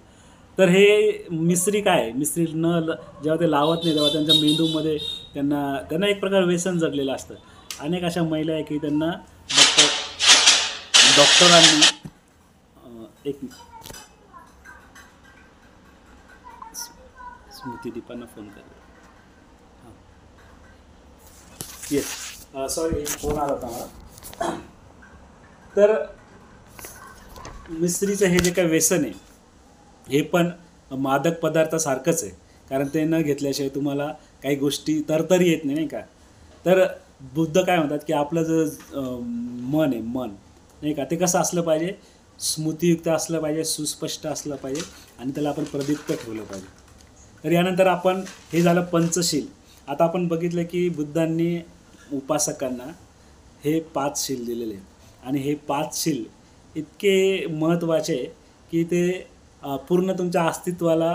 तर हे मिसरी काय आहे, मिसरी जेव्हा ते लावत नाही तेव्हा त्यांच्या मेंदूमध्ये त्यांना एक प्रकार व्यसन जडलेलं असतं. अनेक अशा महिला आहे की त्यांना डॉक्टरांनी एक स्मृती दीपांना फोन करतो. येस, सॉरी फोन आला होता मला. तर मिसरीचं हे जे काही व्यसन आहे हे पण मादक पदार्थासारखंच आहे, कारण ते न घेतल्याशिवाय तुम्हाला काही गोष्टी तरतरी येत नाही का. तर बुद्ध काय म्हणतात की आपलं जे मन आहे, मन नाही का, ते कसं असलं पाहिजे, स्मृतियुक्त असलं पाहिजे, सुस्पष्ट असलं पाहिजे, आणि त्याला आपण प्रदीप्त ठेवलं पाहिजे. तर यानंतर आपण हे झालं पंचशील. आता आपण बघितलं की बुद्धांनी उपासकांना हे 5 शील दिलेले, आणि हे 5 शील इतके महत्त्वाचे की ते पूर्ण तुमच्या अस्तित्वाला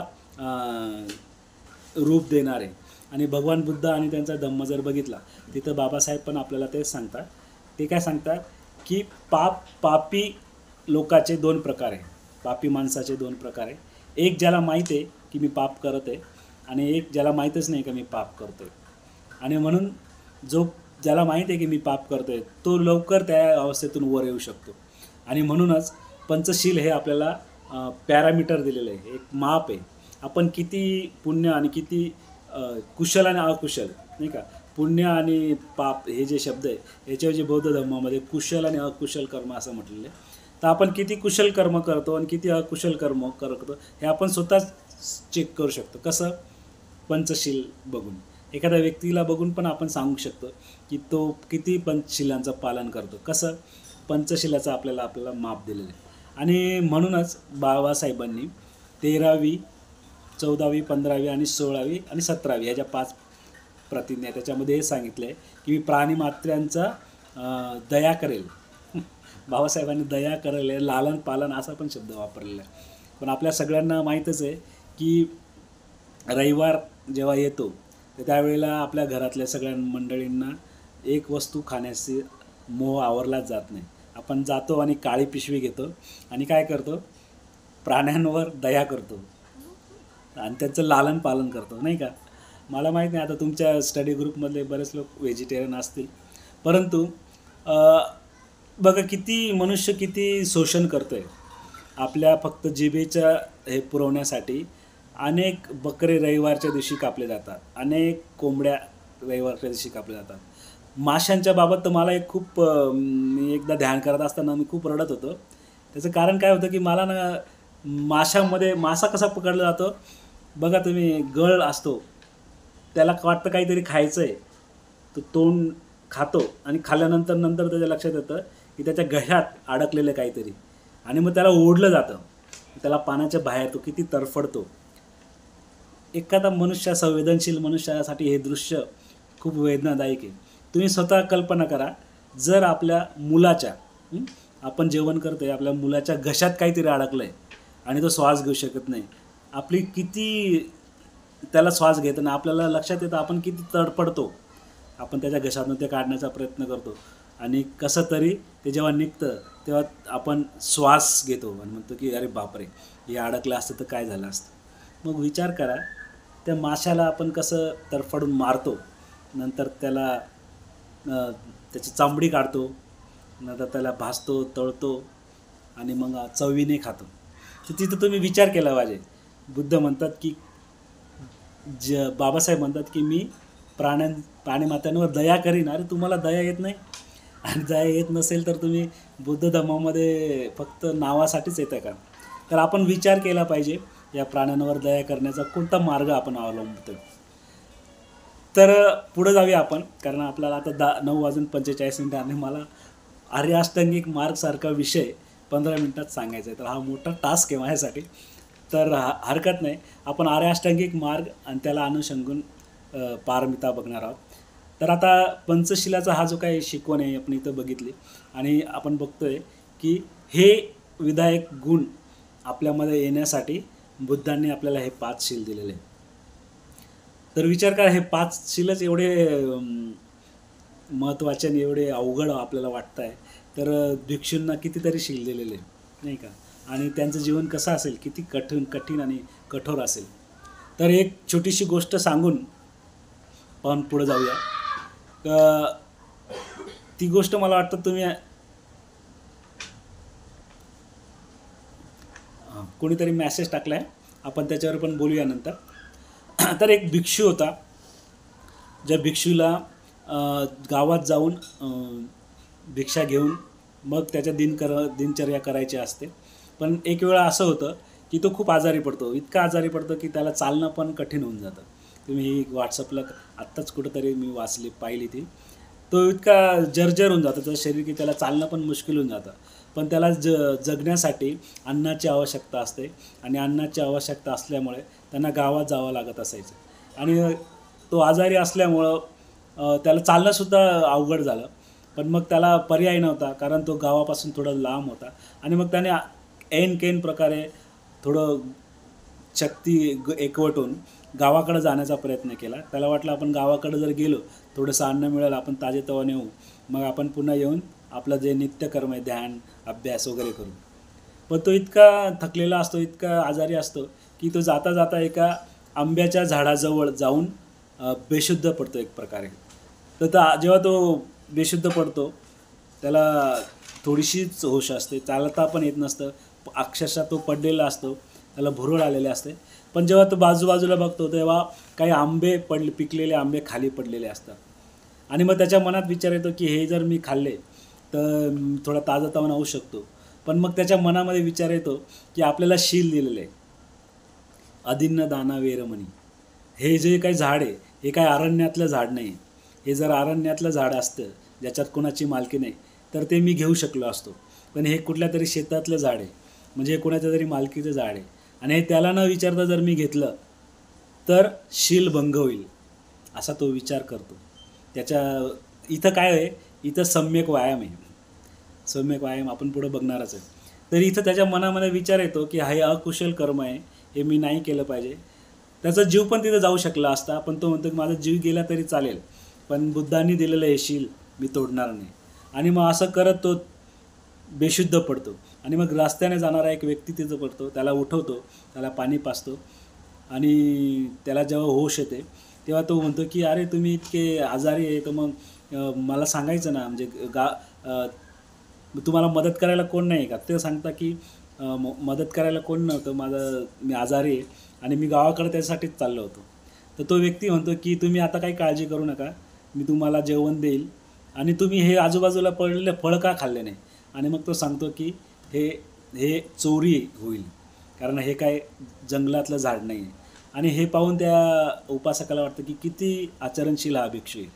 रूप देणारे. आणि भगवान बुद्ध आणि त्यांचा धम्म जर बघितला तिथं बाबासाहेब पण आपल्याला तेच सांगतात. ते काय सांगतात की पापी लोकाचे 2 प्रकार आहे, पापी माणसाचे 2 प्रकार आहे. एक ज्याला माहीत आहे की मी पाप करत आहे, आणि एक ज्याला माहीतच नाही की मी पाप करतो आहे. आणि म्हणून ज्याला माहीत आहे की मी पाप करतो आहे तो लवकर त्या अवस्थेतून वर येऊ शकतो. आणि म्हणूनच पंचशील हे आपल्याला पॅरामीटर दिलेलं आहे, एक माप आहे. आपण किती पुण्य आणि किती कुशल आणि अकुशल नाही का. पुण्य आणि पाप हे जे शब्द आहे याच्याऐवजी बौद्ध धर्मामध्ये कुशल आणि अकुशल कर्म असं म्हटलेलं आहे. तर आपण किती कुशल कर्म करतो आणि किती अकुशल कर्म करतो हे आपण स्वतःच चेक करू शकतो. कसं, पंचशील बघून. एखाद्या व्यक्तीला बघून पण आपण सांगू शकतो की तो किती पंचशिलांचं पालन करतो. कसं, पंचशिलाचं आपल्याला माप दिलेलं आहे. आणि म्हणूनच बाबासाहेबांनी 13वी, 14वी, 15वी आणि 16वी आणि 17वी ह्या ज्या 5 प्रतिज्ञा त्याच्यामध्ये हे सांगितलं आहे की मी प्राणीमात्र्यांचा दया करेल. बाबासाहेबांनी दया करेल, लालन पालन असा पण शब्द वापरलेला आहे. पण आपल्या सगळ्यांना माहीतच आहे की रविवार जेव्हा येतो तर त्यावेळेला आपल्या घरातल्या सगळ्या मंडळींना एक वस्तू खाण्याची मोह आवरलाच जात नाही. आपण जातो आणि काळी पिशवी घेतो आणि काय करतो, प्राण्यांवर दया करतो आणि त्यांचं लालन पालन करतो नाही का. मला माहीत नाही, आता तुमच्या स्टडी ग्रुपमधले बरेच लोक व्हेजिटेरियन असतील, परंतु बघा किती मनुष्य किती शोषण करतो आहे आपल्या फक्त जिभेच्या हे पुरवण्यासाठी. अनेक बकरे रविवारच्या दिवशी कापले जातात, अनेक कोंबड्या रविवारच्या दिवशी कापल्या जातात. माशांच्या बाबत तर मला मी एकदा ध्यान करत असताना मी खूप रडत होतो. त्याचं कारण काय होतं की मला ना माशामध्ये मासा कसा पकडला जातो बघा तुम्ही, गळ असतो त्याला वाटतं काहीतरी खायचं आहे, तो तोंड खातो आणि खाल्ल्यानंतर त्याच्या लक्षात येतं की त्याच्या घशात अडकलेलं काहीतरी, आणि मग त्याला ओढलं जातं, त्याला पाण्याच्या बाहेर, तो किती तडफडतो. एखादा संवेदनशील मनुष्यासाठी हे दृश्य खूप वेदनादायक आहे. तुम्ही स्वतः कल्पना करा, जर आपल्या मुलाच्या आपण जेवण करतोय, आपल्या मुलाच्या घशात काहीतरी अडकलं आहे आणि तो श्वास घेऊ शकत नाही, आपली किती त्याला श्वास घेताना आपल्याला लक्षात येतं आपण किती तडफडतो. आपण त्याच्या घशातून ते काढण्याचा प्रयत्न करतो आणि कसं तरी ते जेव्हा निघतं तेव्हा आपण श्वास घेतो आणि म्हणतो की अरे बापरे, हे अडकलं असतं तर काय झालं असतं. मग विचार करा, त्या माशाला आपण कसं तडफडून मारतो, नंतर त्याला त्याची चामडी काढतो, नंतर त्याला भाजतो, तळतो आणि मग चवीने खातो. तर तिथं तुम्ही विचार केला पाहिजे. बुद्ध म्हणतात की बाबासाहेब म्हणतात की मी प्राणीमात्यांवर दया करीन. अरे तुम्हाला दया येत नाही, आणि दया येत नसेल तर तुम्ही बुद्ध धर्मामध्ये फक्त नावासाठीच येतं का. तर आपण विचार केला पाहिजे या प्राण्यांवर दया करण्याचा कोणता मार्ग आपण अवलंबतो. तर पुढं जाऊया आपण, कारण आपल्याला आता 9:45 आणि मला आर्याष्टांगिक मार्गसारखा विषय 15 मिनिटात सांगायचा आहे. तर हा मोठा टास्क आहे माझ्यासाठी. तर हरकत नाही, आपण आर्याष्टांगिक मार्ग आणि त्याला अनुषंगून पारमिता बघणार आहोत. तर आता पंचशिलाचा हा जो काही शिकवण आहे आपण इथं बघितली आणि आपण बघतोय की हे विधायक गुण आपल्यामध्ये येण्यासाठी बुद्धांनी आपल्याला हे 5 शील दिलेले आहे. तर विचार करा, हे 5 शीलच एवढे महत्त्वाचे आणि एवढे अवघड आपल्याला वाटत आहे, तर भिक्षूंना कितीतरी शील दिलेले नाही का, आणि त्यांचं जीवन कसं असेल, किती कठीण आणि कठोर असेल. तर एक छोटीशी गोष्ट सांगून आपण पुढे जाऊया. ती गोष्ट मला वाटतं तुम्ही कोणीतरी मेसेज टाकला आहे, आपण त्याच्यावर पण बोलूया नंतर. तर एक भिक्षू होता, ज्या भिक्षूला गावात जाऊन भिक्षा घेऊन मग त्याच्या दिनचर्या करायची असते. पण एक वेळा असं होतं की तो खूप आजारी पडतो, इतका आजारी पडतो की त्याला चालणं पण कठीण होऊन जातं. तुम्ही ही व्हॉट्सअपला आत्ताच कुठंतरी मी पाहिली ती. तो इतका जर्जर होऊन जातो त्याचं शरीर की त्याला चालणं पण मुश्किल होऊन जातं. पण त्याला जगण्यासाठी अन्नाची आवश्यकता असते आणि अन्नाची आवश्यकता असल्यामुळे त्यांना गावात जावं लागत असायचं. आणि तो आजारी असल्यामुळं त्याला चालणंसुद्धा अवघड झालं. पण मग त्याला पर्याय नव्हता, कारण तो गावापासून थोडं लांब होता. आणि मग त्याने ऐन प्रकारे थोडं शक्ती एकवटून गावाकडं जाण्याचा प्रयत्न केला. त्याला वाटलं आपण गावाकडं जर गेलो, थोडंसं अन्न मिळेल, आपण ताजेतवाने होऊ, मग आपण पुन्हा येऊन आपलं जे नित्यकर्म आहे, ध्यान अभ्यास वगैरे करू. पण तो इतका थकलेला असतो, इतका आजारी असतो की तो जाता जाता एका आंब्याच्या झाडाजवळ जाऊन बेशुद्ध पडतो एक प्रकारे. तर जेव्हा तो बेशुद्ध पडतो, त्याला थोडीशीच होश असते, चालता पण येत नसतं, अक्षरशः तो पडलेला असतो, त्याला भुरळ आलेले असते. पण जेव्हा तो बाजूबाजूला बघतो तेव्हा काही आंबे पिकलेले आंबे खाली पडलेले असतात. आणि मग त्याच्या मनात विचार येतो की हे जर मी खाल्ले तर थोडा ताजातवाना होऊ शकतो. पण मग त्याच्या मनामध्ये विचार येतो की आपल्याला शील दिलेलं आहे, अदिन्न दाना वेरमणी. हे जे काही झाड आहे, हे काय अरण्यातलं झाड नाही. हे जर अरण्यातलं झाड असतं, ज्याच्यात कोणाची मालकी नाही, तर ते मी घेऊ शकलो असतो. पण हे कुठल्या तरी शेतातलं झाड आहे, म्हणजे हे कोणाच्या तरी मालकीचं झाड आहे, आणि हे त्याला न विचारता जर मी घेतलं तर शील भंग होईल, असा तो विचार करतो. त्याच्या इथं काय आहे, इथं सम्यक व्यायाम आहे. सम्यक व्यायाम आपण पुढं बघणारच आहे. तर इथं त्याच्या मनामध्ये विचार येतो की हे अकुशल कर्म आहे, हे मी नाही केलं पाहिजे. त्याचा जीव पण तिथं जाऊ शकला असता, पण तो म्हणतो की माझा जीव गेला तरी चालेल, पण बुद्धांनी दिलेलं हे शील मी तोडणार नाही. आणि मग असं करत तो बेशुद्ध पडतो. आणि मग रस्त्याने जाणारा एक व्यक्ती तिथं पडतो, त्याला उठवतो, त्याला पाणी पाजतो, आणि त्याला जेव्हा होश येते तेव्हा तो म्हणतो की अरे तुम्ही इतके आजारी आहे, तर मग मला सांगायचं ना, म्हणजे तुम्हाला मदत करायला कोण नाही का? ते सांगता की मदत करायला कोण नव्हतं, मी आजारी आहे आणि मी गावाकडे त्यासाठीच चाललो होतो. तर तो व्यक्ती म्हणतो की तुम्ही आता काही काळजी करू नका, मी तुम्हाला जेवण देईल, आणि तुम्ही हे आजूबाजूला पडलेले फळ का खाल्ले नाही. आणि मग तो सांगतो की हे चोरी होईल, कारण हे काय जंगलातलं झाड नाही आहे. आणि हे पाहून त्या उपासकाला वाटतं की किती आचरणशील हा भिक्षू आहे.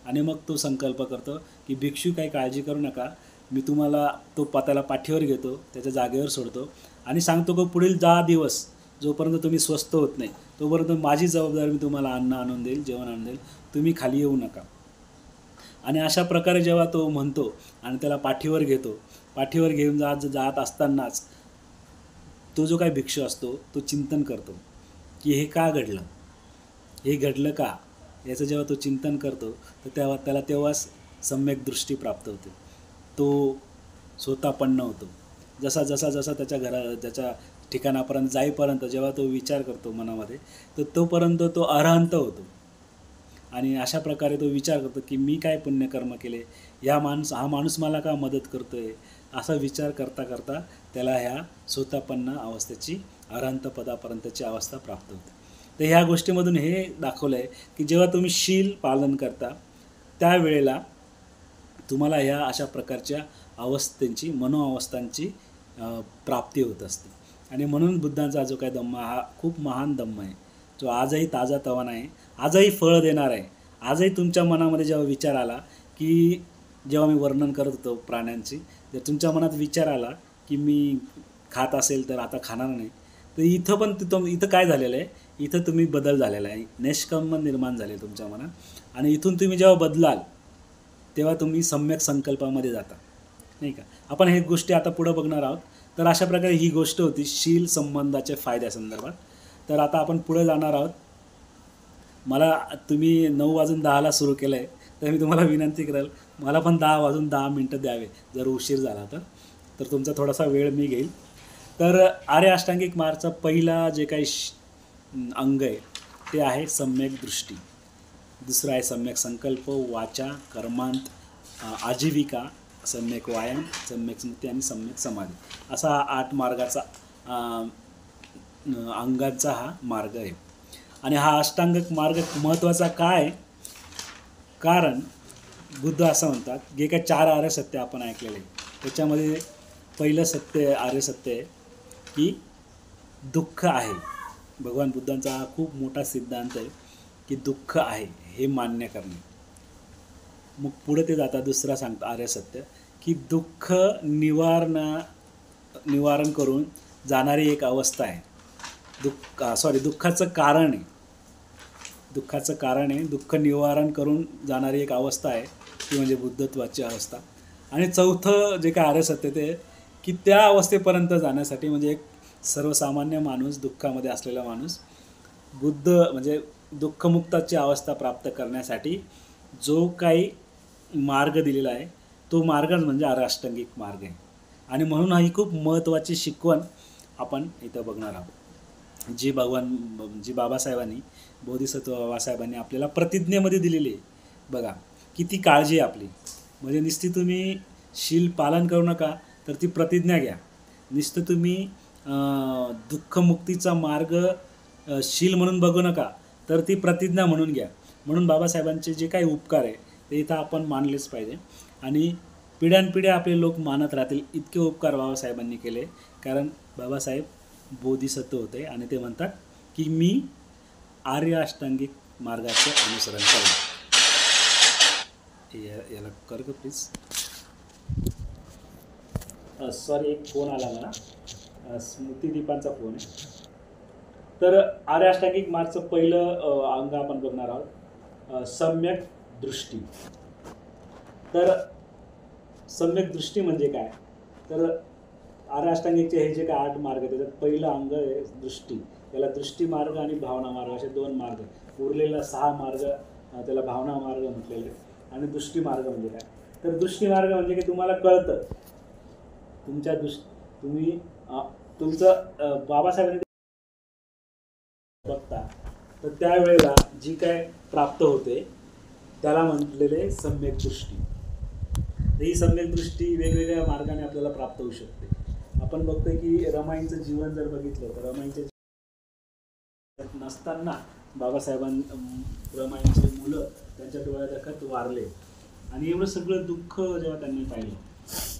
आणि मग तो संकल्प करतो की भिक्षू काही काळजी करू नका, मी तुम्हाला त्याला पाठीवर घेतो, त्याच्या जागेवर सोडतो, आणि सांगतो की पुढील 10 दिवस जोपर्यंत तुम्ही स्वस्थ होत नाही, तोपर्यंत माझी जबाबदारी, मी तुम्हाला अन्न आणून देईल, जेवण आणून देईल, तुम्ही खाली येऊ नका. आणि अशा प्रकारे जेव्हा तो म्हणतो आणि त्याला पाठीवर घेतो, पाठीवर घेऊन जात असतानाच तो जो काही भिक्षू असतो तो चिंतन करतो की हे का घडलं, हे घडलं का, याचं जेव्हा तो चिंतन करतो तर त्याला तेव्हाच सम्यक दृष्टी प्राप्त होते. तो स्वतःपन्न होतो. जसा त्याच्या ठिकाणापर्यंत जाईपर्यंत जेव्हा तो विचार करतो मनामध्ये, तर तोपर्यंत तो अरहंत होतो. आणि अशा प्रकारे तो विचार करतो की मी काय पुण्यकर्म केले, हा माणूस मला का मदत करतो आहे, असा विचार करता करता त्याला ह्या स्वतःपन्न अवस्थेची, अरहंत पदापर्यंतची अवस्था प्राप्त होते. तर ह्या गोष्टीमधून हे दाखवलं आहे की जेव्हा तुम्ही शील पालन करता त्यावेळेला तुम्हाला ह्या अशा प्रकारच्या अवस्थेंची, मनोअवस्थांची प्राप्ती होत असते. आणि म्हणून बुद्धांचा जो काय धम्म हा खूप महान धम्म आहे, जो आजही ताजा तवाना आहे, आजही फळ देणार आहे. आजही तुमच्या मनामध्ये जेव्हा विचार आला की, जेव्हा मी वर्णन करत होतो प्राण्यांची, जर तुमच्या मनात विचार आला की मी खात असेल तर आता खाणार नाही, तर इथं पण इथं काय झालेलं आहे, इथं तुम्ही बदल झालेला आहे, निष्काम निर्माण झाले तुमच्या मनात आणि इथून तुम्ही जेव्हा बदलाल तेव्हा तुम्ही सम्यक संकल्पामध्ये जाता, नाही का. आपण हे गोष्टी आता पुढं बघणार आहोत. तर अशा प्रकारे ही गोष्ट होती शील संबंधाच्या फायद्यासंदर्भात. तर आता आपण पुढे जाणार आहोत. मला तुम्ही 9:10 सुरू केलं आहे, तर मी तुम्हाला विनंती करेल मला पण 10:10 द्यावे जर उशीर झाला तर तुमचा थोडासा वेळ मी घेईल. तर आर्य अष्टांगिक मार्गचा पहिला जे काही अंग आहे ते आहे सम्यक दृष्टी. दुसरं आहे सम्यक संकल्प, वाचा, कर्मांत, आजीविका, सम्यक व्यायाम, सम्यक स्मृती आणि सम्यक समाधी, असा 8 मार्गाचा अंगांचा हा मार्ग आहे. आणि हा अष्टांगिक मार्ग महत्त्वाचा काय, कारण बुद्ध असं म्हणतात जे काय 4 आर्य सत्य आपण ऐकलेले त्याच्यामध्ये पहिलं सत्य आर्य सत्य आहे की दुःख आहे. भगवान बुद्धांचा हा खूप मोठा सिद्धांत आहे की दुःख आहे हे मान्य करणे. मग पुढे ते जातात दुसरा सांगतं आर्य सत्य की दुःख निवारण करून जाणारी एक अवस्था आहे. दुःखाचं कारण आहे, दुःख निवारण करून जाणारी एक अवस्था आहे ती म्हणजे बुद्धत्वाची अवस्था. आणि चौथं जे काय आर्य सत्य ते की त्या अवस्थेपर्यंत जाण्यासाठी म्हणजे एक सर्वसामान्य माणूस, दुःखामध्ये असलेला माणूस बुद्ध म्हणजे दुःखमुक्ताची अवस्था प्राप्त करण्यासाठी जो काही मार्ग दिलेला आहे तो मार्गच म्हणजे आर्य अष्टांगिक मार्ग आहे. आणि म्हणून ही खूप महत्त्वाची शिकवण आपण इथं बघणार आहोत जी बाबासाहेबांनी, बोधिसत्व बाबासाहेबांनी आपल्याला प्रतिज्ञेमध्ये दिलेली आहे. बघा किती काळजी आहे आपली. म्हणजे नुसती तुम्ही शील पालन करू नका तर ती प्रतिज्ञा घ्या. नुसतं तुम्ही दुःखमुक्तीचा मार्ग शील म्हणून बघू नका तर ती प्रतिज्ञा म्हणून घ्या. म्हणून बाबासाहेबांचे जे काही उपकार आहे ते इथं आपण मानलेच पाहिजे आणि पिढ्यानपिढ्या आपले लोक मानत राहतील इतके उपकार बाबासाहेबांनी केले. कारण बाबासाहेब बोधिसत्व होते आणि ते म्हणतात की मी आर्य अष्टांगिक मार्गाचे अनुसरण करेन. याला कर ग प्लीज. सॉरी एक फोन आला मला, स्मृतिदीपांचा फोन आहे. तर आर्य अष्टांगिक मार्गचं पहिलं अंग आपण बघणार आहोत सम्यक दृष्टी. तर सम्यक दृष्टी म्हणजे काय, तर आर्य अष्टांगिकचे हे जे काय 8 मार्ग आहेत त्याच्यात पहिलं अंग आहे दृष्टी. त्याला दृष्टी मार्ग आणि भावना मार्ग असे 2 मार्ग. उरलेला 6 मार्ग त्याला भावना मार्ग म्हटलेले. आणि दृष्टी मार्ग म्हणजे काय, तर दृष्टी मार्ग म्हणजे की तुम्हाला कळतं तुम्ही तुमचं बाबासाहेबांनी बघता तर त्यावेळेला जी काय प्राप्त होते त्याला म्हटलेले सम्यक दृष्टी. ही सम्यक दृष्टी वेगवेगळ्या मार्गाने आपल्याला प्राप्त होऊ शकते. आपण बघतोय की रमाईंचं जीवन जर बघितलं तर रमाईंच्या नसताना रमाईंचे मुलं त्यांच्या डोळ्यादेखत वारले आणि एवढं सगळं दुःख जेव्हा त्यांनी पाहिलं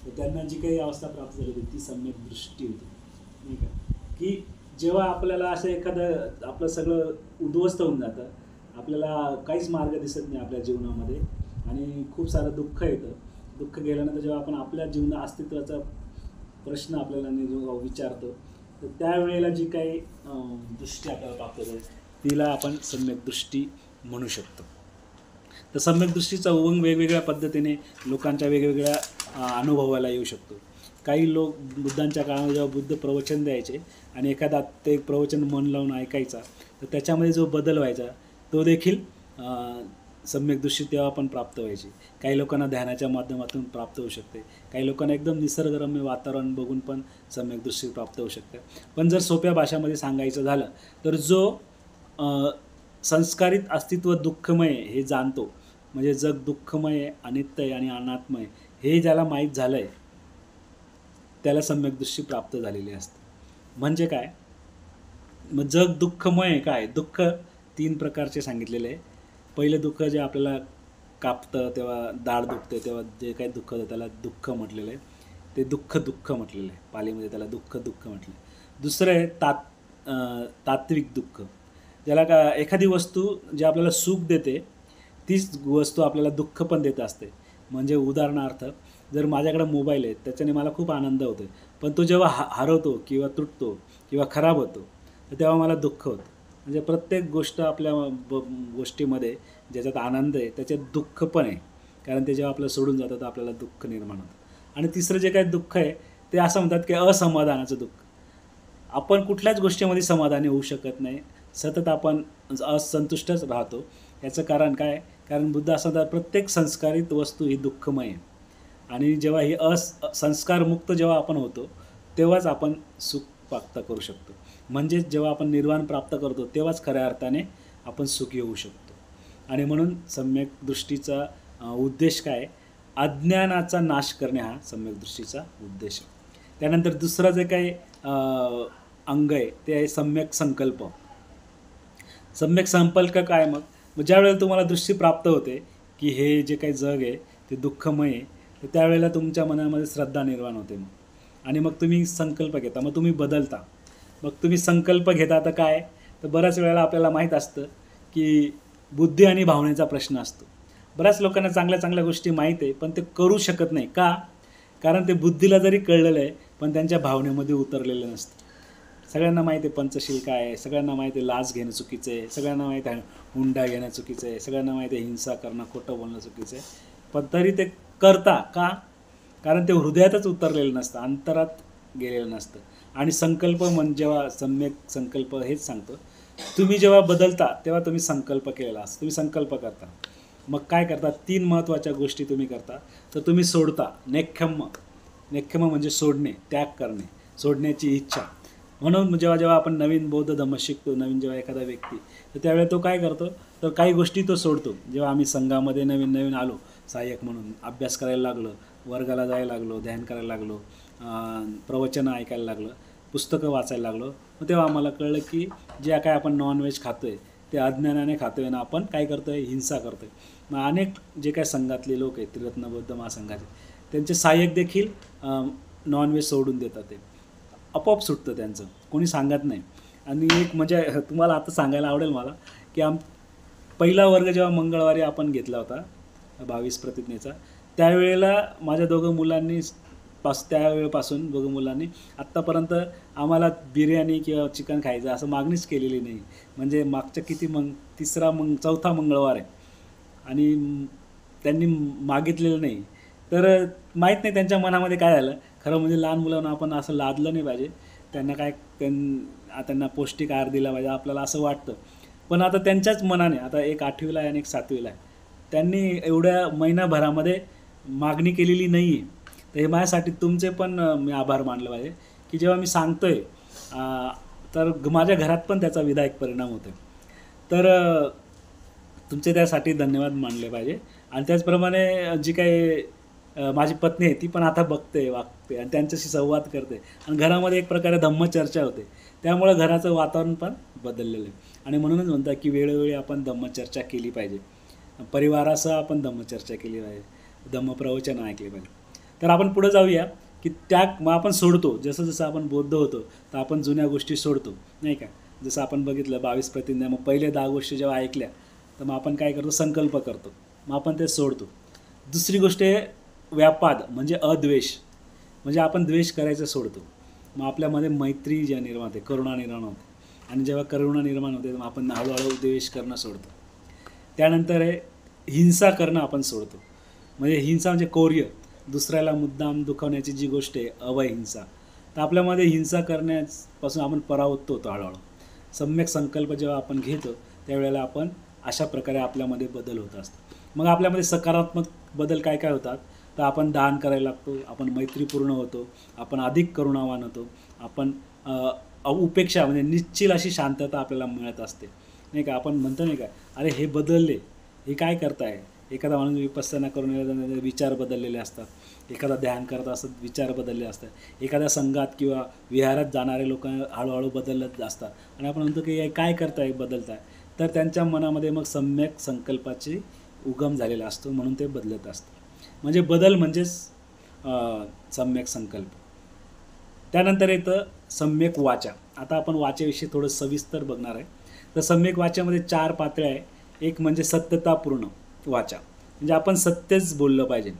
तर त्यांना जी काही अवस्था प्राप्त झाली होती ती सम्यक दृष्टी होती, नाही का. की जेव्हा आपल्याला असं एखादं आपलं सगळं उद्ध्वस्त होऊन जातं, आपल्याला काहीच मार्ग दिसत नाही आपल्या जीवनामध्ये आणि खूप सारं दुःख येतं. दुःख गेल्यानंतर जेव्हा आपण आपल्या अस्तित्वाचा प्रश्न आपल्याला विचारतो तर त्यावेळेला जी काही दृष्टी आपल्याला प्राप्त होते तिला आपण सम्यक दृष्टी म्हणू शकतो. तर सम्यक दृष्टीचा उगम वेगवेगळ्या पद्धतीने लोकांच्या वेगवेगळ्या अनुभवाला येऊ शकतो. काही लोक बुद्धांच्या काळामध्ये जेव्हा बुद्ध प्रवचन द्यायचे आणि एखादा ते प्रवचन मन लावून ऐकायचा तर त्याच्यामध्ये जो बदल व्हायचा तो देखील सम्यक दृष्टी तेव्हा पण प्राप्त व्हायची. काही लोकांना ध्यानाच्या माध्यमातून प्राप्त होऊ शकते, काही लोकांना एकदम निसर्गरम्य वातावरण बघून पण सम्यक दृष्टी प्राप्त होऊ शकते. पण जर सोप्या भाषामध्ये सांगायचं झालं तर जो संस्कारित अस्तित्व दुःखमय हे जाणतो, म्हणजे जग दुःखमय, अनित्य आहे आणि अनात्मय हे ज्याला माहीत झालं आहे त्याला सम्यक दृष्टी प्राप्त झालेली असते. म्हणजे काय, मग जग दुःखमय काय, दुःख 3 प्रकारचे सांगितलेले आहे. पहिलं दुःख जे आपल्याला कापतं तेव्हा दाढ दुखते तेव्हा जे काही दुःख होतं त्याला दुःख म्हटलेलं आहे, ते दुःख म्हटलेलं आहे, पालीमध्ये त्याला दुःख म्हटलं. दुसरं आहे तात्विक दुःख, ज्याला का एखादी वस्तू जी आपल्याला सुख देते तीच वस्तू आपल्याला दुःख पण देत असते. म्हणजे उदाहरणार्थ जर माझ्याकडे मोबाईल आहे त्याच्याने मला खूप आनंद होतो, पण तो जेव्हा हरवतो किंवा तुटतो किंवा खराब होतो तर तेव्हा मला दुःख होतं. म्हणजे प्रत्येक गोष्ट आपल्या गोष्टीमध्ये ज्याच्यात आनंद आहे त्याच्यात दुःख पण आहे, कारण ते जेव्हा आपल्याला सोडून जातं तर आपल्याला दुःख निर्माण होतं. आणि तिसरं जे काही दुःख आहे ते असं म्हणतात की असमाधानाचं दुःख. आपण कुठल्याच गोष्टीमध्ये समाधानी होऊ शकत नाही, सतत आपण असंतुष्टच राहतो. याचं कारण काय? कारण बुद्ध असं म्हणतात प्रत्येक संस्कारित वस्तू ही दुःखमय आहे. आणि जेव्हा ही संस्कारमुक्त जेव्हा आपण होतो तेव्हाच आपण सुख प्राप्त करू शकतो. म्हणजेच जेव्हा आपण निर्वाण प्राप्त करतो तेव्हाच खऱ्या अर्थाने आपण सुखी होऊ शकतो. आणि म्हणून सम्यक दृष्टीचा उद्देश काय? अज्ञानाचा नाश करणे हा सम्यक दृष्टीचा उद्देश आहे. त्यानंतर दुसरं जे काही अंग आहे ते आहे सम्यक संकल्प. सम्यक संकल्प काय? मग ज्या वेळेला तुम्हाला दृष्टी प्राप्त होते की हे जे काही जग आहे ते दुःखमय आहे, तर त्यावेळेला तुमच्या मनामध्ये श्रद्धा निर्माण होते. आणि मग तुम्ही संकल्प घेता, मग तुम्ही बदलता. मग तुम्ही संकल्प घेता तर काय? तर बऱ्याच वेळेला आपल्याला माहीत असतं की बुद्धी आणि भावनेचा प्रश्न असतो. बऱ्याच लोकांना चांगल्या चांगल्या गोष्टी माहीत आहे पण ते करू शकत नाही. का? कारण ते बुद्धीला जरी कळलेलं आहे पण त्यांच्या भावनेमध्ये उतरलेलं नसतं. सगळ्यांना माहिती आहे पंचशील काय आहे, सगळ्यांना माहिती आहे लाच घेणं चुकीचं आहे, सगळ्यांना माहिती आहे हुंडा घेणं चुकीचं आहे, सगळ्यांना माहिती आहे हिंसा करणं, खोटं बोलणं चुकीचं आहे, पण तरी ते करता का? कारण ते हृदयातच उतरलेलं नसतं, अंतरात गेलेलं नसतं. आणि संकल्प म्हणजे जेव्हा सम्यक संकल्प हेच सांगतो, तुम्ही जेव्हा बदलता तेव्हा तुम्ही संकल्प केलेला असतो. तुम्ही संकल्प करता, मग काय करता? 3 महत्त्वाच्या गोष्टी तुम्ही करता. तर तुम्ही सोडता. नेक्खम्म म्हणजे सोडणे, त्याग करणे, सोडण्याची इच्छा. म्हणून जेव्हा जेव्हा आपण नवीन बौद्ध धम्म शिकतो, नवीन जेव्हा एखादा व्यक्ती, तर त्यावेळेला तो काय करतो? तर काही गोष्टी तो सोडतो. जेव्हा आम्ही संघामध्ये नवीन नवीन आलो सहाय्यक म्हणून, अभ्यास करायला लागलो, वर्गाला जायला लागलो, ध्यान करायला लागलो, प्रवचनं ऐकायला लागलं, पुस्तकं वाचायला लागलो, मग तेव्हा आम्हाला कळलं की जे काय आपण नॉनव्हेज खातो आहे ते अज्ञानाने खातो आहे ना, आपण काय करतो आहे? हिंसा करतो आहे. मग अनेक जे काय संघातले लोक आहेत, त्रिरत्न बौद्ध महासंघाचे, त्यांचे सहाय्यक देखील नॉनव्हेज सोडून देतात. ते आपोआप सुटतं त्यांचं, कोणी सांगत नाही. आणि एक म्हणजे तुम्हाला आता सांगायला आवडेल मला की पहिला वर्ग जेव्हा मंगळवारी आपण घेतला होता 22 प्रतिज्ञेचा, त्यावेळेला माझ्या दोघं मुलांनी त्यावेळेपासून दोघं मुलांनी आत्तापर्यंत आम्हाला बिर्याणी किंवा चिकन खायचं असं मागणीच केलेली नाही. म्हणजे मागच्या किती चौथा मंगळवार आहे आणि त्यांनी मागितलेलं नाही. तर माहीत नाही त्यांच्या मनामध्ये काय झालं. खरं म्हणजे लहान मुलांना आपण असं लादलं नाही पाहिजे, त्यांना काय त्यांना पौष्टिक आहार दिला पाहिजे आपल्याला असं वाटतं. पण आता त्यांच्याच मनाने, आता एक 8वीला आहे आणि एक 7वीला आहे, त्यांनी एवढ्या महिनाभरामध्ये मागणी केलेली नाही आहे. तर हे माझ्यासाठी तुमचे पण मी आभार मानलं पाहिजे की जेव्हा मी सांगतो आहे तर माझ्या घरात पण त्याचा विधायक परिणाम होतो. तर तुमचे त्यासाठी धन्यवाद मानले पाहिजे. आणि त्याचप्रमाणे जी काही माझी पत्नी आहे ती पण आता बघते, वागते आणि त्यांच्याशी संवाद करते आणि घरामध्ये एक प्रकारे धम्मचर्चा होते. त्यामुळं घराचं वातावरण पण बदललेलं आहे. आणि म्हणूनच म्हणतात की वेळोवेळी आपण धम्मचर्चा केली पाहिजे, परिवारासह आपण धम्मचर्चा केली पाहिजे, धम्मप्रवचन ऐकले पाहिजे. तर आपण पुढे जाऊया की मग आपण सोडतो. जसं जसं आपण बौद्ध होतो तर आपण जुन्या गोष्टी सोडतो, नाही का? जसं आपण बघितलं 22 प्रतिज्ञा, मग पहिले 10 गोष्टी जेव्हा ऐकल्या तर मग आपण काय करतो? संकल्प करतो, मग आपण ते सोडतो. दुसरी गोष्ट आहे व्यापाद म्हणजे अद्वेष, म्हणजे आपण द्वेष करायचं सोडतो. मग आपल्यामध्ये मैत्री ज्या निर्माण होते, करुणा निर्माण होते. आणि जेव्हा करुणा निर्माण होते मग आपण हळूहळू द्वेष करणं सोडतो. त्यानंतर आहे हिंसा करणं आपण सोडतो. म्हणजे हिंसा म्हणजे कौर्य, दुसऱ्याला मुद्दाम दुखवण्याची जी गोष्ट आहे अवहिंसा. तर आपल्यामध्ये हिंसा करण्यापासून आपण परावृत्त होतो हळूहळू. सम्यक संकल्प जेव्हा आपण घेतो त्यावेळेला आपण अशा प्रकारे आपल्यामध्ये बदल होत असतो. मग आपल्यामध्ये सकारात्मक बदल काय काय होतात? तर आपण दान करायला लागतो, आपण मैत्रीपूर्ण होतो, आपण अधिक करुणावान होतो, आपण उपेक्षा म्हणजे निश्चिल अशी शांतता आपल्याला मिळत असते, नाही का? आपण म्हणतो नाही का, अरे हे बदलले, हे काय करताय? एखादा माणूस विपස්සना करून विचार बदललेले असतात, एखादा ध्यान करत असतात विचार बदलले असतात, एखाद्या संघात किंवा विहारात जाणारे लोक हळूहळू बदलत असतात आणि आपण म्हणतो की हे काय करताय, बदलताय. तर त्यांच्या मनामध्ये मग सम्यक संकल्पाची उगम झालेला असतो, म्हणून ते बदलत असतं. म्हणजे बदल म्हणजेच सम्यक संकल्प. त्यानंतर येतं सम्यक वाचा. आता आपण वाचेविषयी थोडं सविस्तर बघणार आहे. तर सम्यक वाचामध्ये 4 पातळ्या आहे. एक म्हणजे सत्यतापूर्ण वाचा, म्हणजे आपण सत्यच बोललं पाहिजे.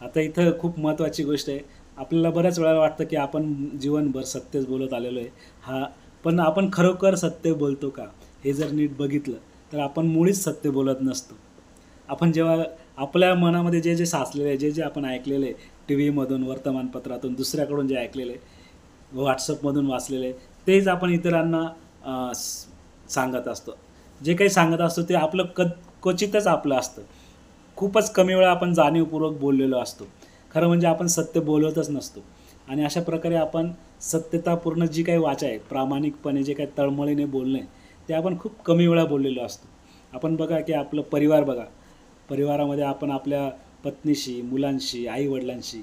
आता इथं खूप महत्त्वाची गोष्ट आहे. आपल्याला बऱ्याच वेळेला वाटतं की आपण जीवनभर सत्यच बोलत आलेलो आहे. पण आपण खरोखर सत्य बोलतो का? हे जर नीट बघितलं तर आपण मुळीच सत्य बोलत नसतो. आपण जेव्हा आपल्या मनामध्ये जे साचलेलं आहे, जे आपण ऐकलेलं आहे, टी व्हीमधून, वर्तमानपत्रातून, दुसऱ्याकडून जे ऐकलेलं आहे, व्हॉट्सअपमधून वाचलेलं आहे, तेच आपण इतरांना सांगत असतो. जे काही सांगत असतो ते आपलं क्वचितच आपलं असतं. खूपच कमी वेळा आपण जाणीवपूर्वक बोललेलो असतो. खरं म्हणजे आपण सत्य बोलतच नसतो. आणि अशा प्रकारे आपण सत्यतापूर्ण जी काही वाचा आहे, प्रामाणिकपणे जे काही तळमळीने बोलणं आहे, ते आपण खूप कमी वेळा बोललेलो असतो. आपण बघा की आपलं परिवार बघा. परिवारामध्ये आपण आपल्या पत्नीशी, मुलांशी, आई-वडिलांशी